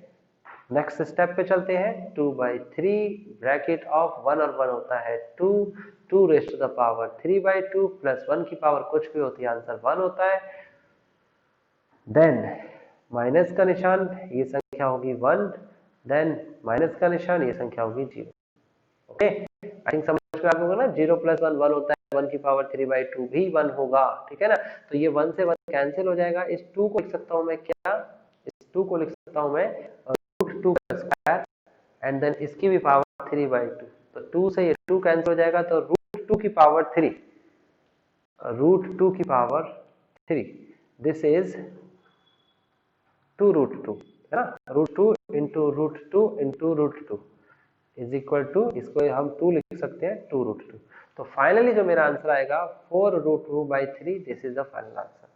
Speaker 1: नेक्स्ट स्टेप पे चलते हैं 2/3 ब्रैकेट ऑफ 1 और 1 होता है 2 raise to the power 3/2 plus 1 की पावर कुछ भी होती है, आंसर 1 होता है। देन माइनस का निशान, ये संख्या होगी 1, देन माइनस का निशान, ये संख्या होगी 0। ओके, आई थिंक समझ में आप लोगों को ना, 0 + 1 1 होता है, 1 की पावर 3/2 भी 1 होगा, ठीक है ना। तो ये 1 से 1 कैंसिल हो जाएगा, इस 2 को लिख सकता हूं मैं क्या, इस 2 को लिख सकता हूं मैं √2 का स्क्वायर एंड देन इसकी भी पावर 3/2, तो 2 से ये 2 कैंसिल हो जाएगा, तो √2 की पावर 3, √2 की पावर 3, दिस इज 2√2, है ना, √2 into √2 into √2 is equal to, इसको हम 2 लिख सकते हैं 2√2। तो फाइनली जो मेरा आंसर आएगा 4√2/3, this is the final answer.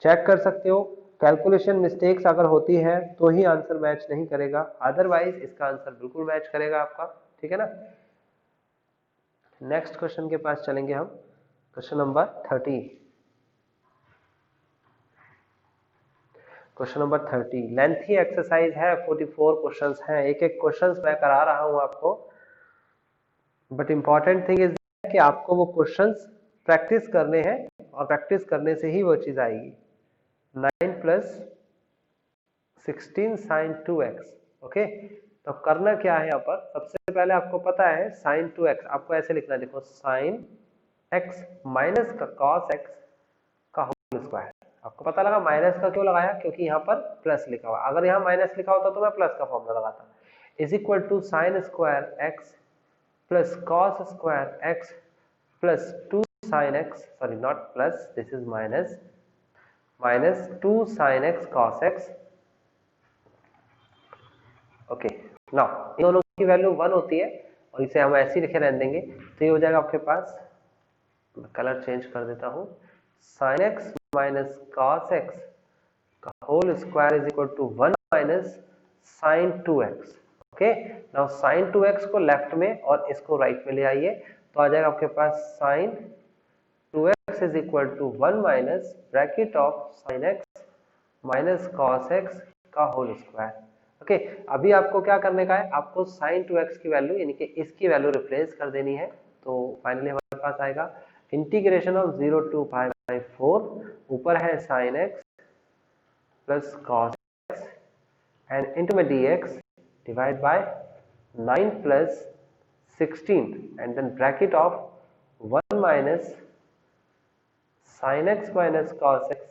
Speaker 1: Check कर सकते हो, कैलकुलेशन मिस्टेक्स अगर होती है तो ही आंसर मैच नहीं करेगा, अदरवाइज इसका आंसर बिल्कुल मैच करेगा आपका, ठीक है ना। नेक्स्ट क्वेश्चन के पास चलेंगे हम, question number 30। Question number 30 lengthy exercise है, 44 क्वेश्चंस हैं, एक एक क्वेश्चंस मैं करा रहा हूं आपको, बट इम्पॉर्टेंट थिंग इज कि आपको वो क्वेश्चंस प्रैक्टिस करने हैं और प्रैक्टिस करने से ही वो चीज आएगी। 9 प्लस 16 साइन 2x। ओके, तो करना क्या है यहाँ पर, सबसे पहले आपको पता है साइन 2x आपको ऐसे लिखना है, देखो साइन x माइनस का कॉस x का होल स्क्वायर। आपको पता लगा माइनस का क्यों लगाया, क्योंकि यहाँ पर प्लस लिखा हुआ, अगर यहाँ माइनस लिखा होता तो मैं प्लस का फॉर्मूला लगाता। Is equal to sine square x plus cos square x plus 2 sine x, sorry not plus, this is minus, minus 2 sine x cos x। Okay, now इन दोनों की वैल्यू 1 होती है और इसे हम ऐसे ही लिखे रहने देंगे, तो ये हो जाएगा आपके पास, कलर चेंज कर देता हूं, sine x minus cos x का whole square is equal to 1 minus sine 2x। Okay, now sine 2x को लेफ्ट में और इसको राइट में ले आइए, तो आ जाएगा आपके पास sine 2x is equal to 1 minus bracket of sine x minus cos x का होल स्क्वायर। ओके, अभी आपको क्या करने का है, आपको साइन 2x की वैल्यू यानी कि इसकी वैल्यू रिप्लेस कर देनी है। तो फाइनली हमारे पास आएगा integration of 0 to pi by 4, ऊपर है sine x plus cos x and into में dx divide by 9 plus 16 and then bracket of 1 minus sine x minus cos x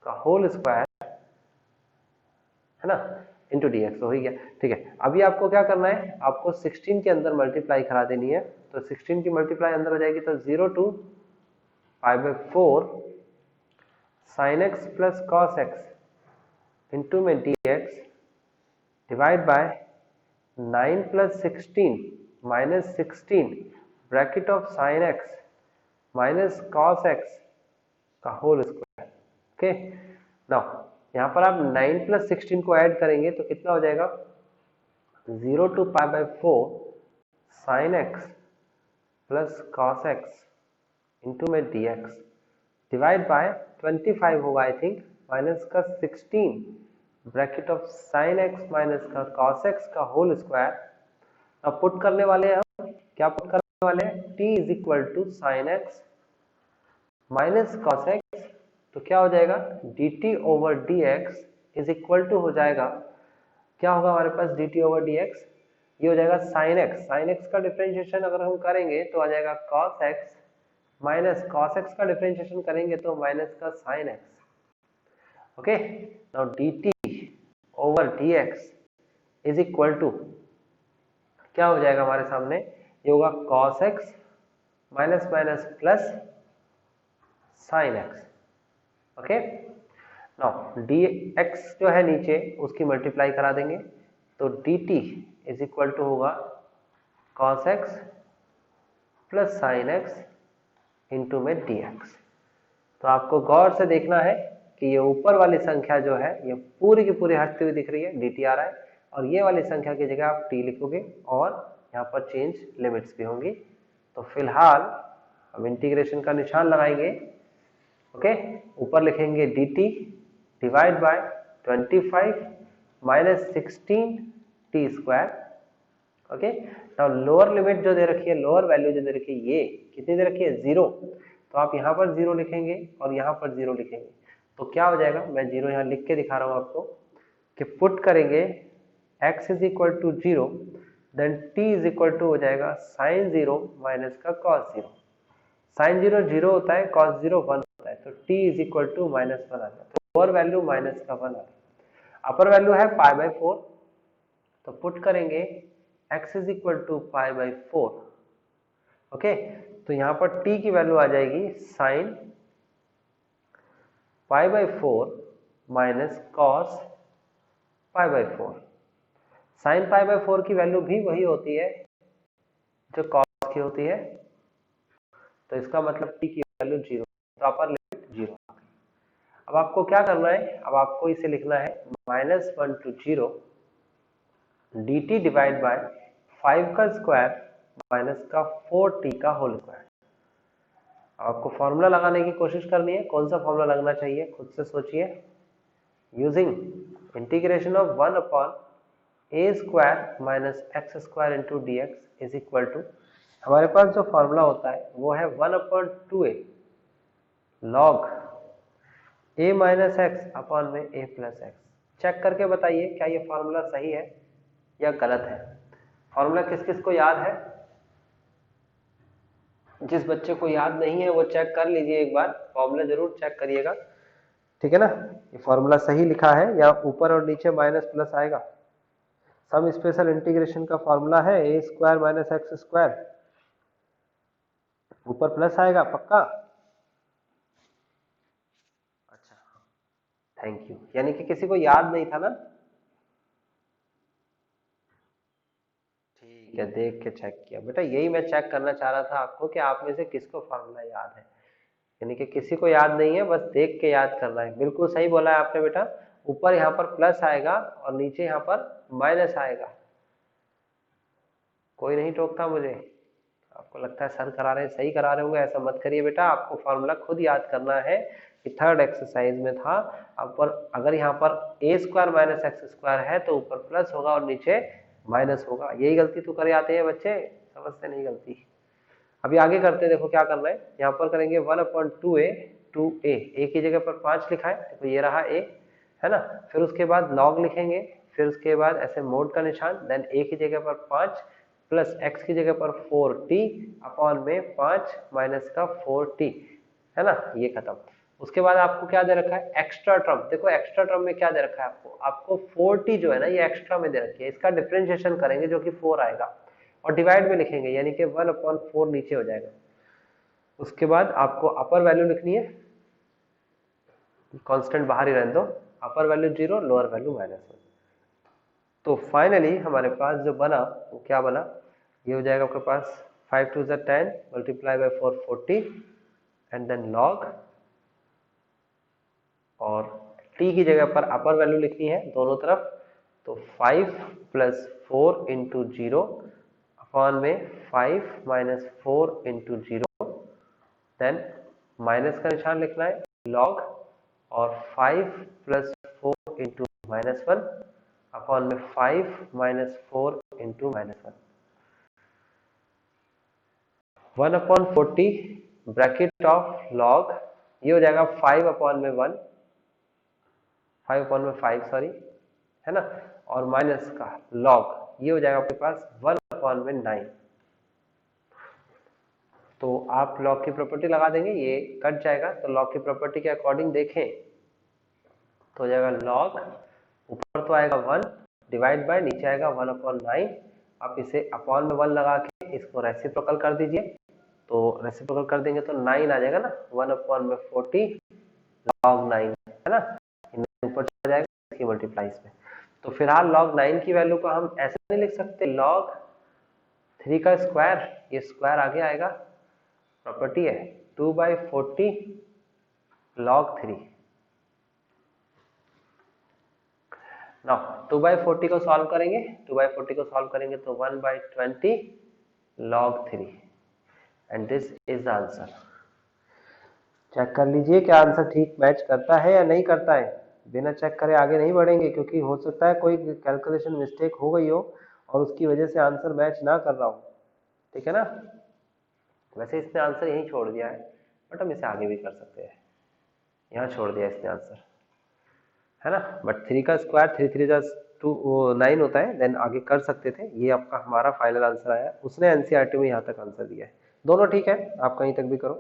Speaker 1: का होल स्क्वायर, है ना, इंटू dx। तो हो ही गया, ठीक है। अभी आपको क्या करना है, आपको 16 के अंदर मल्टीप्लाई करा देनी है, तो 16 की मल्टीप्लाई अंदर हो जाएगी, तो 0 to pi by 4 sine x plus cos x into में dx divide by 9 plus 16 minus 16 bracket of sine x minus cos x का होल स्क्वायर। ओके, नाउ यहाँ पर आप 9 प्लस 16 को ऐड करेंगे तो कितना हो जाएगा, 0 to pi by 4 sine x plus cos x into में dx डिवाइड बाय 25 होगा आई थिंक, माइनस का 16 bracket of sine x minus का कॉस एक्स का होल स्क्वायर। अब पुट करने वाले हैं हम, क्या पुट करने वाले हैं, t is equal to sine x minus cos x, तो क्या हो जाएगा dt over dx is equal to हो जाएगा, क्या होगा हमारे पास dt ओवर dx, ये हो जाएगा साइन एक्स, साइन एक्स का डिफरेंशिएशन अगर हम करेंगे तो आ जाएगा cos x minus cos x का डिफरेंशिएशन करेंगे तो माइनस का sine x. Okay, now dt over dx is equal to क्या हो जाएगा हमारे सामने, ये होगा cos x minus minus plus sine x. Okay, now dx जो है नीचे उसकी मल्टीप्लाई करा देंगे, तो dt इज इक्वल टू होगा cos x plus sine x into में dx। तो आपको गौर से देखना है कि ये ऊपर वाली संख्या जो है ये पूरी की पूरी हटती हुई दिख रही है, dt आ रहा है, और ये वाली संख्या की जगह आप t लिखोगे और यहाँ पर चेंज लिमिट्स भी होंगी। तो फिलहाल हम इंटीग्रेशन का निशान लगाएंगे। ओके, ऊपर लिखेंगे dt divide by 25 minus 16 T square. Okay, now lower limit जो दे रखी है, लोअर वैल्यू जो दे रखी है, ये कितनी दे रखी है, 0, तो आप यहाँ पर 0 लिखेंगे और यहाँ पर 0 लिखेंगे, तो क्या हो जाएगा, मैं 0 यहाँ लिख के दिखा रहा हूँ आपको कि पुट करेंगे x is equal to 0, then t is equal to हो जाएगा साइन 0 माइनस का कॉस 0, साइन 0 0 होता है, कॉस 0 1 होता है, तो t is equal to minus 1 आ जाता है, तो लोअर वैल्यू माइनस का 1 आ रहा है, अपर वैल्यू है पाई बाई 4, तो पुट करेंगे x is equal to pi by 4। Okay, तो यहाँ पर t की वैल्यू आ जाएगी sine pi by 4 minus cos pi by 4। Sine pi by 4 की वैल्यू भी वही होती है जो कॉस की होती है, तो इसका मतलब t की वैल्यू 0, तो अपर लिमिट 0। अब आपको क्या करना है, अब आपको इसे लिखना है minus 1 to 0 dt divide by 5 का स्क्वायर माइनस का 4t का होल स्क्वायर। आपको फॉर्मूला लगाने की कोशिश करनी है, कौन सा फॉर्मूला लगना चाहिए खुद से सोचिए। Using integration of 1 upon a square minus x square into d x is equal to, हमारे पास जो फॉर्मूला होता है वो है 1 upon 2a log a minus x upon में a प्लस एक्स। चेक करके बताइए क्या ये फॉर्मूला सही है या गलत है। फॉर्मूला किस किस को याद है? जिस बच्चे को याद नहीं है वो चेक कर लीजिए एक बार, फॉर्मूला जरूर चेक करिएगा, ठीक है ना। ये फॉर्मूला सही लिखा है या ऊपर और नीचे माइनस प्लस आएगा? सम स्पेशल इंटीग्रेशन का फॉर्मूला है ए स्क्वायर माइनस एक्स स्क्वायर, ऊपर प्लस आएगा पक्का? अच्छा, थैंक यू। यानी कि किसी को याद नहीं था ना? ठीक है, देख के चेक किया बेटा। यही मैं चेक करना चाह रहा था आपको कि आप में से किसको फॉर्मूला याद है। यानी कि किसी को याद नहीं है, बस देख के याद करना है। बिल्कुल सही बोला है आपने बेटा। ऊपर यहाँ पर प्लस आएगा और नीचे यहाँ पर माइनस आएगा। कोई नहीं टोकता मुझे। आपको लगता है सर करा रहे हैं, सही करा रहे होंगे, ऐसा मत करिए बेटा। आपको फॉर्मूला खुद याद करना है कि थर्ड एक्सरसाइज में था। अब पर अगर यहाँ पर ए स्क्वायर माइनस एक्स स्क्वायर है तो ऊपर प्लस होगा और नीचे माइनस होगा। यही गलती तो करे आते हैं बच्चे, समझते नहीं गलती। अभी आगे करते हैं, देखो क्या करना है। यहाँ पर करेंगे 1/2a, 2a, a की जगह पर 5 लिखा है तो ये रहा a, है ना। फिर उसके बाद log लिखेंगे, फिर उसके बाद ऐसे मोड का निशान, देन a की जगह पर 5 प्लस x की जगह पर 4t अपॉन में 5 माइनस का 4t, है ना। ये खत्म। उसके बाद आपको क्या दे रखा है? Extra term. देखो एक्स्ट्रा टर्म में क्या दे रखा है आपको 4t जो है ना ये एक्स्ट्रा में दे रखी है। इसका डिफरेंशिएशन करेंगे जो कि 4 आएगा और डिवाइड में लिखेंगे, यानी कि 1/4 नीचे हो जाएगा। उसके बाद आपको अपर वैल्यू लिखनी है, कांस्टेंट बाहर ही रहने दो। अपर वैल्यू 0, लोअर वैल्यू -1। तो फाइनली हमारे पास जो बना वो क्या बना? ये हो जाएगा आपके पास 5 2 10 multiply by 4 40 and then log, और t की जगह पर अपर वैल्यू लिखनी है दोनों तरफ, तो 5 प्लस 4 इंटू 0 अपॉन में 5 माइनस 4 इंटू 0, देन माइनस का निशान लिखना है लॉग, और 5 प्लस 4 इंटू -1 अपॉन में 5 minus 4 into -1, 1/40 bracket of log, ये हो जाएगा 5 अपॉन में 1, 5 अपॉन में 5 सॉरी, है ना, और माइनस का लॉग, ये हो जाएगा आपके पास 1 अपॉन में 9। तो आप लॉग की प्रॉपर्टी लगा देंगे, ये कट जाएगा। तो लॉग की प्रॉपर्टी के अकॉर्डिंग देखें तो हो जाएगा लॉग, ऊपर तो आएगा 1 डिवाइड बाय, नीचे आएगा 1/9। आप इसे अपॉन में 1 लगा के इसको रेसिप्रोकल कर दीजिए, तो रेसिप्रोकल कर देंगे तो 9 आ जाएगा ना, 1/40 लॉग 9, है ना। ऊपर चला जाएगा इसकी मल्टीप्लाइज में। तो फिलहाल log 9 की वैल्यू को हम ऐसे नहीं लिख सकते, log 3 का स्क्वायर, ये स्क्वायर आगे आएगा, प्रॉपर्टी है 2/40 log 3। नाउ 2/40 को सॉल्व करेंगे, 2/40 को सॉल्व करेंगे तो 1/20 log 3 and this is the answer. Check कर लीजिए क्या आंसर ठीक मैच करता है या नहीं करता है। बिना चेक करे आगे नहीं बढ़ेंगे, क्योंकि हो सकता है कोई कैलकुलेशन मिस्टेक हो गई हो और उसकी वजह से आंसर मैच ना कर रहा हो, ठीक है ना। वैसे इसने आंसर यहीं छोड़ दिया है, बट हम इसे आगे भी कर सकते हैं। यहाँ छोड़ दिया इसने आंसर, है ना। बट 3 का स्क्वायर 3 3 जा 9 होता है, देन आगे कर सकते थे। ये आपका हमारा फाइनल आंसर आया। उसने एनसीईआरटी में यहाँ तक आंसर दिया है। दोनों ठीक है, आप कहीं तक भी करो।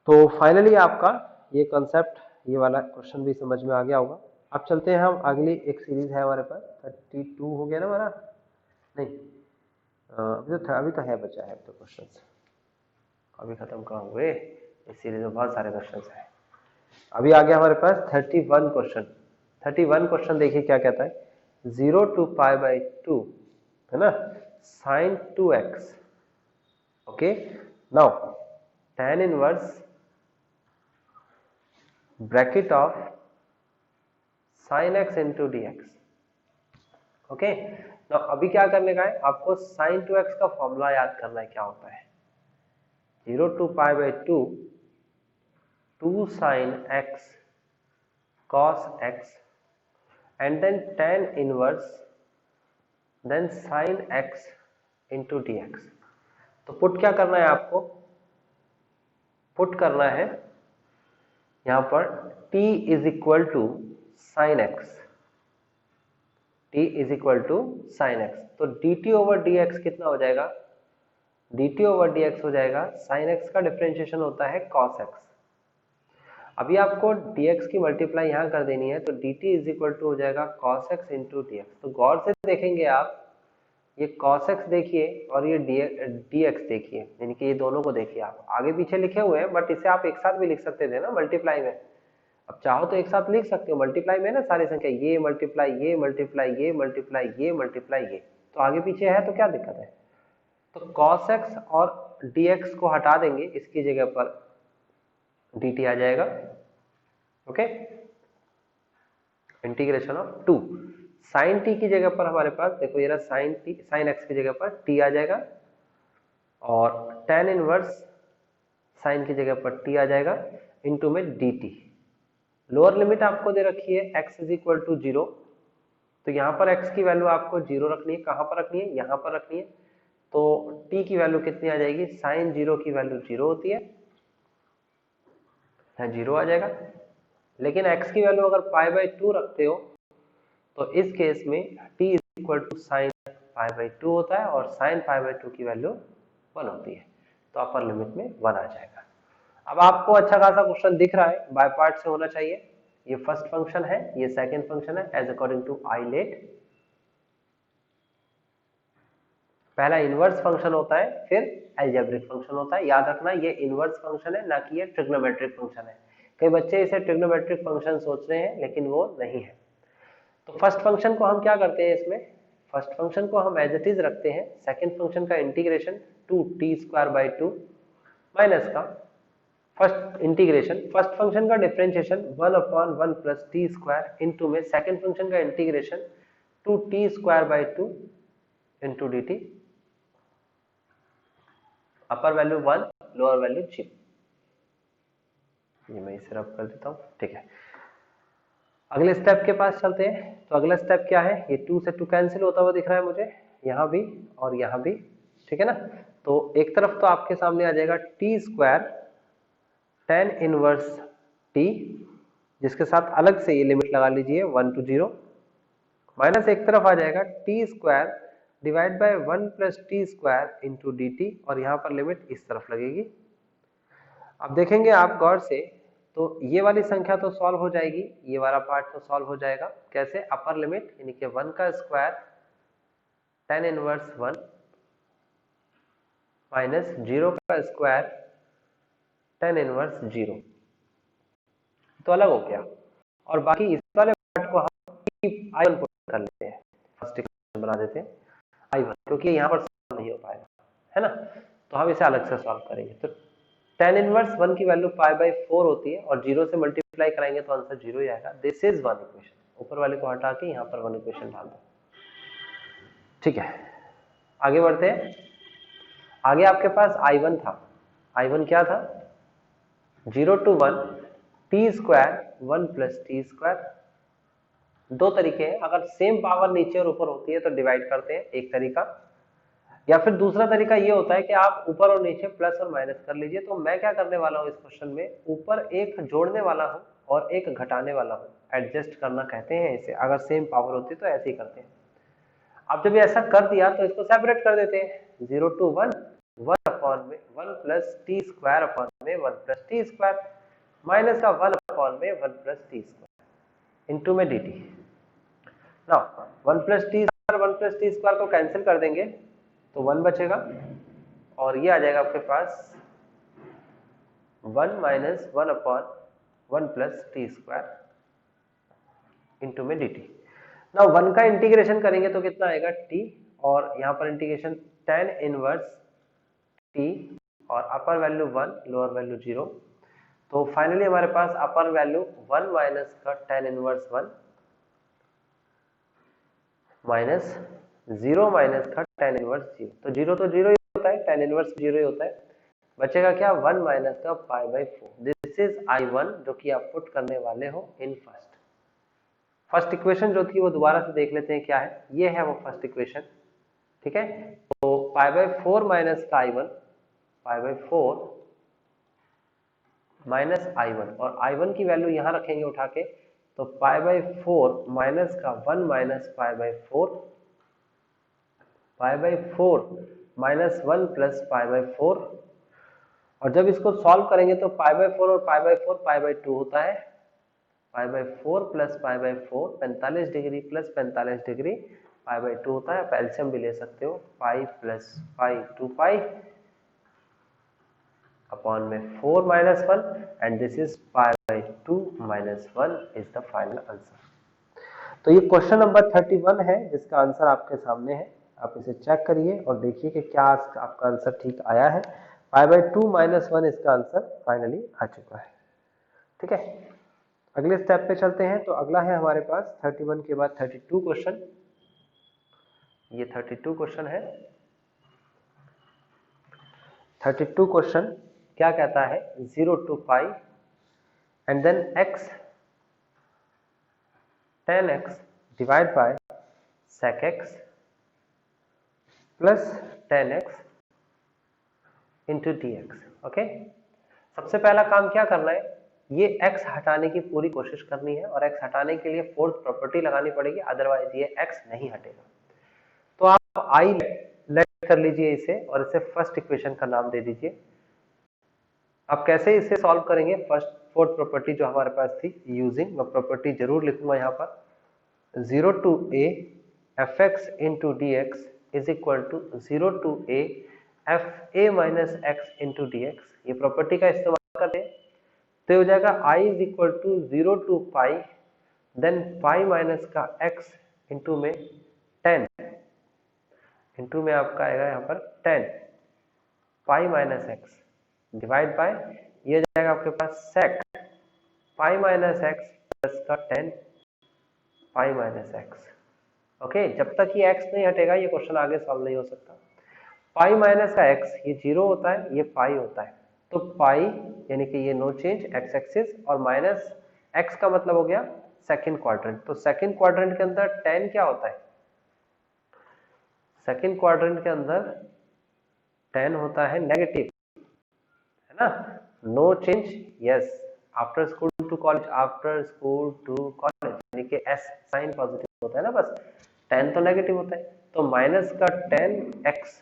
Speaker 1: तो फाइनली आपका ये कॉन्सेप्ट, ये वाला क्वेश्चन भी समझ में आ गया होगा। अब चलते हैं हम, अगली एक सीरीज है हमारे पास, 32 हो गया ना हमारा, नहीं अभी तो है बचा है, तो क्वेश्चन अभी खत्म कहाँ हुए। इस सीरीज में बहुत सारे क्वेश्चन हैं। अभी आ गया हमारे पास 31 क्वेश्चन। 31 क्वेश्चन देखिए क्या कहता है, 0 to π/2, है ना, sin 2x, okay. Now tan inverse bracket of sin x into dx, okay. Now अभी क्या करने का है आपको, sin 2x का फॉर्मूला याद करना है क्या होता है। 0 to π/2 2 sin x cos x and then tan inverse then sin x into dx। तो पुट क्या करना है आपको, पुट करना है यहां पर t is equal to sine x, t is equal to sine x. तो dt ओवर dx कितना हो जाएगा, dt ओवर dx हो जाएगा साइन एक्स का डिफरेंशिएशन होता है cos x। अभी आपको dx की मल्टीप्लाई यहां कर देनी है, तो dt इज इक्वल टू हो जाएगा cos x इंटू dx। तो गौर से देखेंगे आप, ये cos x देखिए और ये dx देखिए, यानी कि ये दोनों को देखिए। आप आगे पीछे लिखे हुए हैं बट इसे आप एक साथ भी लिख सकते थे ना मल्टीप्लाई में। अब चाहो तो एक साथ लिख सकते हो मल्टीप्लाई में ना, सारी संख्या ये मल्टीप्लाई ये मल्टीप्लाई ये मल्टीप्लाई ये मल्टीप्लाई ये, तो आगे पीछे है तो क्या दिक्कत है। तो cos x और dx को हटा देंगे, इसकी जगह पर dt आ जाएगा। Okay, integration of 2 sine t की जगह पर हमारे पास देखो ये रहा साइन t, साइन x की जगह पर t आ जाएगा और tan इनवर्स साइन की जगह पर t आ जाएगा इनटू में dt। लोअर लिमिट आपको दे रखी है x इज इक्वल टू 0, तो यहाँ पर x की वैल्यू आपको 0 रखनी है। कहाँ पर रखनी है, यहाँ पर रखनी है। तो t की वैल्यू कितनी आ जाएगी, साइन 0 की वैल्यू 0 होती है, यहाँ 0 आ जाएगा। लेकिन x की वैल्यू अगर पाई बाई 2 रखते हो तो इस केस में t is equal to sine pi by 2 होता है और साइन पाई बाई 2 की वैल्यू 1 होती है, तो अपर लिमिट में 1 आ जाएगा। अब आपको अच्छा खासा क्वेश्चन दिख रहा है, बाय पार्ट से होना चाहिए। ये फर्स्ट फंक्शन है, ये सेकंड फंक्शन है as according to ILATE. पहला इनवर्स फंक्शन होता है, फिर अलजेब्रिक फंक्शन होता है। याद रखना ये इनवर्स फंक्शन है, ना कि ये ट्रिग्नोमेट्रिक फंक्शन है। कई बच्चे इसे ट्रिग्नोमेट्रिक फंक्शन सोच रहे हैं लेकिन वो नहीं है। तो फर्स्ट फंक्शन को हम क्या करते हैं, इसमें फर्स्ट फंक्शन को हम एज इट इज रखते हैं। सेकंड फंक्शन का इंटीग्रेशन 2t² 2 माइनस का फर्स्ट इंटीग्रेशन, फर्स्ट फंक्शन का differentiation 1/1 plus T square into में सेकंड फंक्शन का integration 2t² 2 into D T. अपर वैल्यू 1, लोअर वैल्यू 0। ये मैं इसे रब कर देता हूँ, ठीक है। अगले स्टेप के पास चलते हैं। तो अगला स्टेप क्या है, ये 2 से 2 कैंसिल होता हुआ दिख रहा है मुझे, यहाँ भी और यहाँ भी, ठीक है ना। तो एक तरफ तो आपके सामने आ जाएगा t² tan इनवर्स t, जिसके साथ अलग से ये लिमिट लगा लीजिए 1 to 0, माइनस एक तरफ आ जाएगा t² divide by 1 plus t² into D T, और यहाँ पर लिमिट इस तरफ लगेगी। अब देखेंगे आप गौर से, तो ये वाली संख्या तो सॉल्व हो जाएगी, ये वाला पार्ट तो सॉल्व हो जाएगा। कैसे, अपर लिमिट यानी कि 1 का स्क्वायर tan इनवर्स 1 माइनस 0 का स्क्वायर tan इनवर्स 0, तो अलग हो गया। और बाकी इस वाले पार्ट को हम I1 पुट कर लेते हैं, फर्स्ट इक्वेशन बना देते हैं I1, क्योंकि यहाँ पर सॉल्व नहीं हो पाएगा, है ना। तो हम इसे अलग से सॉल्व करेंगे। तो tan इनवर्स 1 की वैल्यू पाई बाई 4 होती है और 0 से मल्टीप्लाई कराएंगे तो आंसर 0 ही आएगा। This is one equation. ऊपर वाले को हटा के यहाँ पर वन इक्वेशन डाल दो, ठीक है। आगे बढ़ते हैं। आगे आपके पास I1 था। I1 क्या था, 0 to 1 t² 1 प्लस t²। दो तरीके हैं, अगर सेम पावर नीचे और ऊपर होती है तो डिवाइड करते हैं, एक तरीका, या फिर दूसरा तरीका ये होता है कि आप ऊपर और नीचे प्लस और माइनस कर लीजिए। तो मैं क्या करने वाला हूँ इस क्वेश्चन में, ऊपर एक जोड़ने वाला हूँ और एक घटाने वाला हूँ। एडजस्ट करना कहते हैं इसे, अगर सेम पावर होती तो ऐसे ही करते हैं। अब जब ऐसा कर दिया तो इसको सेपरेट कर देते हैं। 0 to 1 1 अपॉन में 1 प्लस t² अपॉन में 1 प्लस t² माइनस का 1 अपॉन में 1 प्लस t² इंटू में dt। नाउ 1 प्लस t² को कैंसिल कर देंगे तो 1 बचेगा और ये आ जाएगा आपके पास 1 minus 1 upon 1 plus t² into में dt। नाउ 1 का इंटीग्रेशन करेंगे तो कितना आएगा t, और यहाँ पर इंटीग्रेशन tan इनवर्स t और अपर वैल्यू 1 लोअर वैल्यू 0। तो फाइनली हमारे पास अपर वैल्यू 1 माइनस का tan इनवर्स 1 माइनस 0 माइनस का tan इनवर्स 0। तो 0 तो 0 ही होता है, tan इनवर्स 0 ही होता है। बचेगा क्या, 1 माइनस का पाई बाई 4। दिस इज I1 जो कि आप पुट करने वाले हो इन फर्स्ट। फर्स्ट इक्वेशन जो थी वो दोबारा से देख लेते हैं क्या है। ये है वो फर्स्ट इक्वेशन, ठीक है। तो पाई बाई 4 माइनस का I1, pi by 4 minus I1, और I1 की वैल्यू यहां रखेंगे उठा के, तो पाई बाई 4 माइनस का 1 minus pi by 4, pi by 4 minus 1 plus pi by 4, और जब इसको सॉल्व करेंगे तो पाई बाई 4 और पाई बाई 4 पाई बाई 2 होता है, पाई by 4 plus pi by 4 45 degree plus 45 degree pi by 2 होता है। आप एलसीएम भी ले सकते हो, pi plus pi 2 pi upon में 4 minus 1, and this is pi by 2 minus 1 is the final answer. तो ये क्वेश्चन नंबर 31 है जिसका आंसर आपके सामने है। आप इसे चेक करिए और देखिए कि क्या आपका आंसर ठीक आया है। पाई बाई 2 माइनस 1 इसका आंसर फाइनली आ चुका है, ठीक है। अगले स्टेप पे चलते हैं। तो अगला है हमारे पास 31 के बाद 32 क्वेश्चन। ये 32 क्वेश्चन है। 32 क्वेश्चन क्या कहता है, 0 to pi and then x tan x divide by sec x plus tan x into dx। Okay, सबसे पहला काम क्या करना है, ये x हटाने की पूरी कोशिश करनी है, और x हटाने के लिए फोर्थ प्रॉपर्टी लगानी पड़ेगी, अदरवाइज ये x नहीं हटेगा। तो आप i लेट कर लीजिए इसे, और इसे फर्स्ट इक्वेशन का नाम दे दीजिए। अब कैसे इसे सॉल्व करेंगे, फर्स्ट फोर्थ प्रॉपर्टी जो हमारे पास थी यूजिंग, मैं प्रॉपर्टी जरूर लिखूंगा यहाँ पर, 0 to a fx into dx is equal to 0 to a fa minus x into dx। ये प्रॉपर्टी का इस्तेमाल करते हैं तो हो जाएगा I is equal to 0 to pi then pi minus का x इंटू में 10, इंटू में आपका आएगा यहाँ पर 10 pi minus x divide by, ये जाएगा आपके पास sec pi minus x plus का 10 पाई माइनस एक्स। ओके, जब तक ये x नहीं हटेगा ये क्वेश्चन आगे सॉल्व नहीं हो सकता। पाई माइनस का x ये 0 होता है, ये पाई होता है, तो पाई यानी कि ये नो चेंज x एक्सिस, और माइनस x का मतलब हो गया सेकंड क्वाड्रेंट। तो सेकंड क्वाड्रेंट के अंदर 10 क्या होता है, सेकंड क्वाड्रेंट के अंदर 10 होता है नेगेटिव, है ना, no change, yes, after school to college, after school to college यानी कि s साइन पॉजिटिव होता है ना, बस 10 तो नेगेटिव होता है, तो माइनस का 10x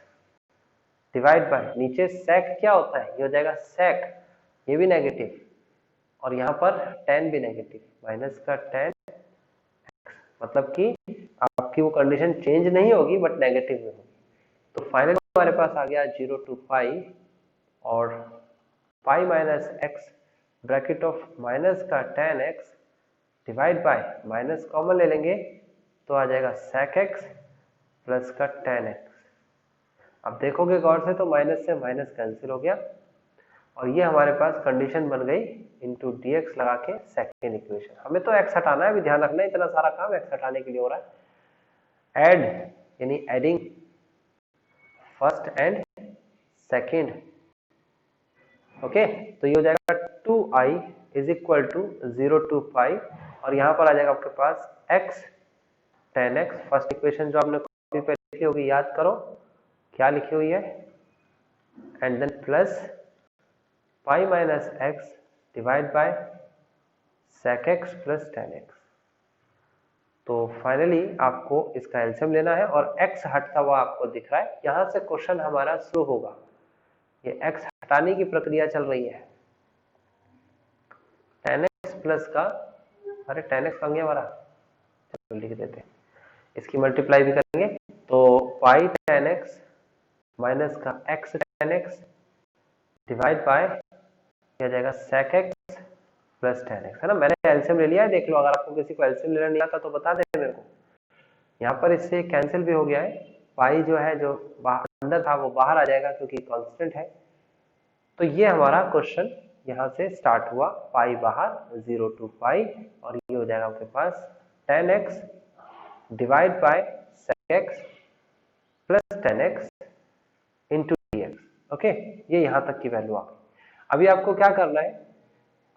Speaker 1: डिवाइड बाय, नीचे sec क्या होता है, ये हो जाएगा sec, ये भी नेगेटिव, और यहाँ पर 10 भी नेगेटिव, माइनस का 10x, मतलब कि आपकी वो कंडीशन चेंज नहीं होगी बट नेगेटिव में होगी। तो फाइनली हमारे पास आ गया 0 to पाई और पाई minus x bracket of minus का tan x divide bye, minus common ले लेंगे तो आ जाएगा sec x प्लस का tan x। अब देखोगे गौर से तो माइनस से माइनस कैंसिल हो गया, और ये हमारे पास कंडीशन बन गई इंटू dx लगा के सेकेंड इक्वेशन। हमें तो x हटाना है, भी ध्यान रखना है, इतना सारा काम x हटाने के लिए हो रहा है। एड यानी adding first and second, okay, तो ये हो जाएगा 2i is equal to 0 to pi, और यहाँ पर आ जाएगा आपके पास x tan x, first equation जो आपने कॉपी पे लिखी होगी याद करो क्या लिखी हुई है, and then plus pi minus x divide by sec x plus tan x। तो फाइनली आपको इसका एलसीएम लेना है, और x हटता हुआ आपको दिख रहा है, यहाँ से क्वेश्चन हमारा शुरू होगा। ये x हटाने की प्रक्रिया चल रही है, tan x प्लस का, अरे tan x कहाँ गया हमारा, चलो लिख देते हैं, इसकी मल्टीप्लाई भी करेंगे, तो पाई tan x माइनस का x tan x divide bye क्या जाएगा sec x plus tan x, है ना। मैंने एलसीएम ले लिया है, देख लो, अगर आपको किसी को एलसीएम लेना नहीं आता तो बता दें मेरे को। यहाँ पर इससे कैंसिल भी हो गया है, पाई जो है जो अंदर था वो बाहर आ जाएगा क्योंकि कांस्टेंट है। तो ये हमारा क्वेश्चन यहाँ से स्टार्ट हुआ, पाई बाहर 0 to पाई, और ये हो जाएगा आपके पास tan x divide by sec x plus tan x into dx। Okay, ये यहाँ तक की वैल्यू आ गई। अभी आपको क्या करना है,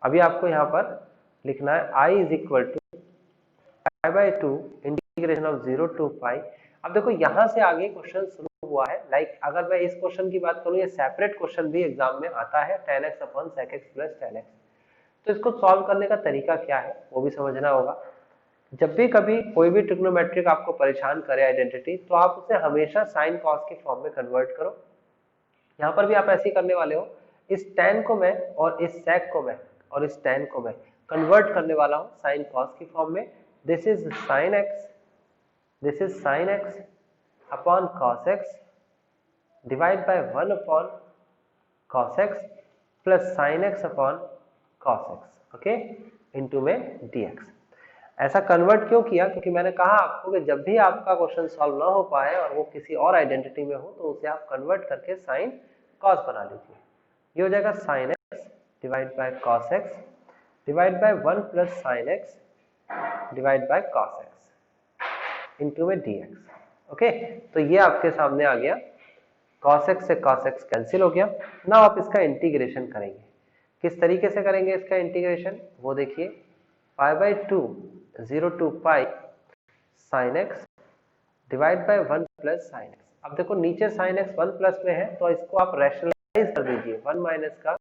Speaker 1: अभी आपको यहाँ पर लिखना है i is equal to by two integration of 0 to pi. अब देखो यहाँ से आगे क्वेश्चन शुरू हुआ है। लाइक अगर मैं इस क्वेश्चन की बात करूँ, ये सेपरेट क्वेश्चन भी एग्जाम में आता है, tan x upon sec x plus tan x। तो इसको सॉल्व करने का तरीका क्या है वो भी समझना होगा। जब भी कभी कोई भी ट्रिग्नोमेट्रिक आपको परेशान करे आइडेंटिटी, तो आप उसे हमेशा साइन कॉस के फॉर्म में कन्वर्ट करो। यहाँ पर भी आप ऐसे ही करने वाले हो। इस tan को मैं और इस sec को मैं और इस tan को मैं कन्वर्ट करने वाला हूँ साइन कॉस की फॉर्म में। This is sine x, this is sine x upon cos x divide by 1 upon cos x plus sine x upon cos x, okay, into में dx। ऐसा कन्वर्ट क्यों किया? क्योंकि मैंने कहा आपको कि जब भी आपका क्वेश्चन सॉल्व ना हो पाए और वो किसी और आइडेंटिटी में हो, तो उसे आप कन्वर्ट करके साइन कॉस बना लीजिए। ये हो जाएगा sine x divide by cos x divide by 1 plus sine x divide by cos x into में dx, ओके। तो ये आपके सामने आ गया, cos x से cos x कैंसिल हो गया। ना आप इसका इंटीग्रेशन करेंगे। किस तरीके से करेंगे इसका इंटीग्रेशन वो देखिए। Pi by two 0 to pi sine x divide by 1 plus sine x. अब देखो नीचे साइन एक्स 1 प्लस में है, तो इसको आप रैशनलाइज कर दीजिए। 1 माइनस का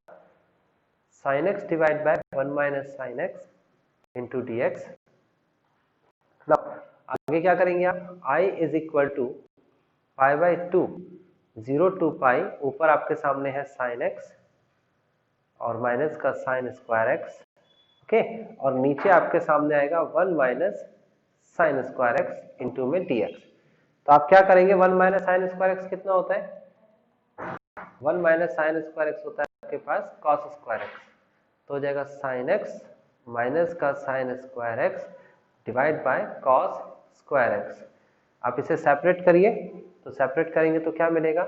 Speaker 1: sine x divide by 1 minus sine x into d x. आगे क्या करेंगे आप? i is equal to pi by two 0 to pi, ऊपर आपके सामने है साइन एक्स और माइनस का साइन स्क्वायर एक्स, ओके, और नीचे आपके सामने आएगा 1 minus sine square x into में dx। तो आप क्या करेंगे? 1 माइनस साइन स्क्वायर एक्स कितना होता है? 1 माइनस साइन स्क्वायर एक्स होता है आपके पास cos स्क्वायर एक्स, तो हो जाएगा साइन एक्स माइनस का sine square x divide by cos square x. आप इसे सेपरेट करिए, तो सेपरेट करेंगे तो क्या मिलेगा?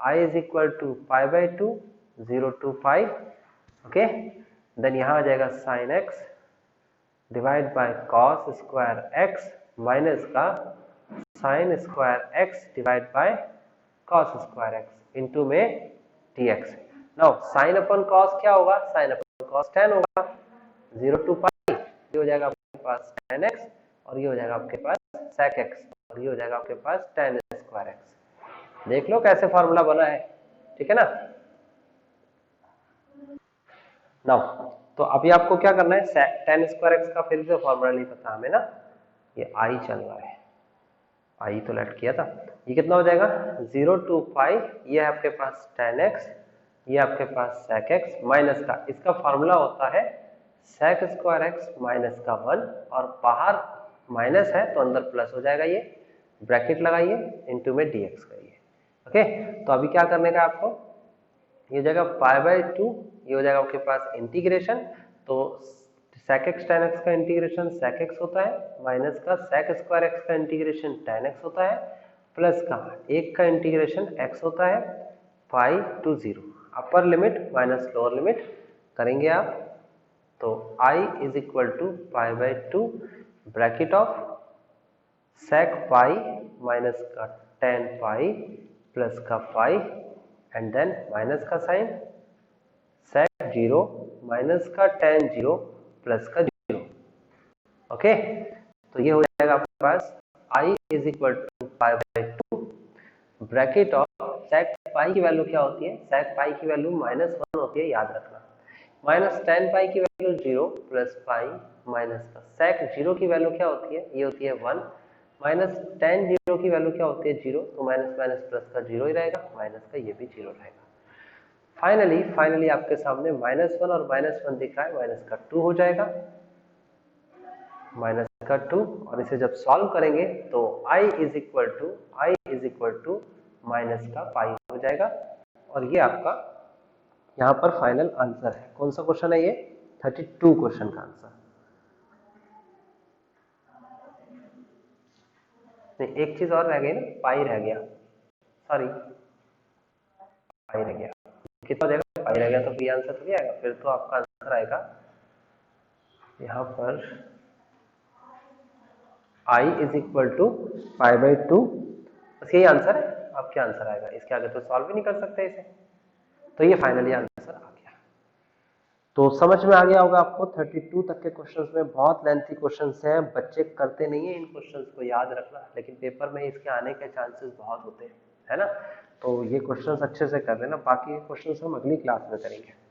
Speaker 1: i is equal to pi by two 0 to pi, okay, then यहाँ आ जाएगा sine x divide by cos square x minus का sine square x divide by cos square x into में dx। नाउ साइन अपन cos क्या होगा? Sign अपन cos tan होगा। 0 टू पाई, ये हो जाएगा आपके पास tan x और ये हो जाएगा आपके पास sec x और ये हो जाएगा आपके पास tan स्क्वायर x। देख लो कैसे फॉर्मूला बना है, ठीक है ना। नाउ तो अभी आपको क्या करना है? tan स्क्वायर एक्स का फिर से फॉर्मूला नहीं पता हमें ना, ये i चल रहा है, i तो लेट किया था। ये कितना हो जाएगा? 0 टू पाई, ये है आपके पास tan x, ये आपके पास sec x माइनस का, इसका फॉर्मूला होता है sec स्क्वायर एक्स माइनस का 1, और बाहर माइनस है तो अंदर प्लस हो जाएगा, ये ब्रैकेट लगाइए इनटू में dx करिए, ओके। तो अभी क्या करने का आपको? ये हो जाएगा पाई बाई टू, ये हो जाएगा आपके पास इंटीग्रेशन, तो sec x tan x का इंटीग्रेशन sec x होता है, माइनस का sec स्क्वायर x का इंटीग्रेशन tan x होता है, प्लस का एक का इंटीग्रेशन x होता है, pi to 0, upper limit minus lower limit करेंगे आप, तो i is equal to pi by two bracket of sec pi minus का tan पाई प्लस का पाई एंड देन माइनस का साइन sec 0 माइनस का tan 0 plus का 0, okay. तो ये हो जाएगा आपके पास i is equal to pi by two bracket of sec pi की वैल्यू क्या होती है? sec पाई की वैल्यू -1 होती है, याद रखना। माइनस tan पाई की वैल्यू 0 प्लस पाई माइनस का sec 0 की वैल्यू क्या होती है? ये होती है 1, माइनस tan 0 की वैल्यू क्या होती है? 0, तो माइनस माइनस प्लस का 0 ही रहेगा, माइनस का ये भी 0 रहेगा। फाइनली आपके सामने -1 और -1 दिख रहा है, माइनस का 2 हो जाएगा, माइनस का 2, और इसे जब सॉल्व करेंगे तो i is equal to minus का पाई हो जाएगा, और ये आपका यहाँ पर फाइनल आंसर है। कौन सा क्वेश्चन है ये? 32 क्वेश्चन का आंसर। नहीं, एक चीज और रह गई ना, पाई रह गया, सॉरी पाई रह गया। कितना हो जाएगा? पाई रह गया, तो बी आंसर तो नहीं आएगा, फिर तो आपका आंसर आएगा यहाँ पर i is equal to pi by two, बस यही आंसर है, अब क्या आंसर आएगा? इसके आगे तो सॉल्व भी नहीं कर सकते इसे, तो ये फाइनली आंसर आ गया। तो समझ में आ गया होगा आपको। 32 तक के क्वेश्चंस में बहुत लेंथी क्वेश्चंस हैं, बच्चे करते नहीं है इन क्वेश्चंस को, याद रखना, लेकिन पेपर में इसके आने के चांसेस बहुत होते हैं, है ना। तो ये क्वेश्चंस अच्छे से कर लेना, बाकी क्वेश्चंस हम अगली क्लास में करेंगे।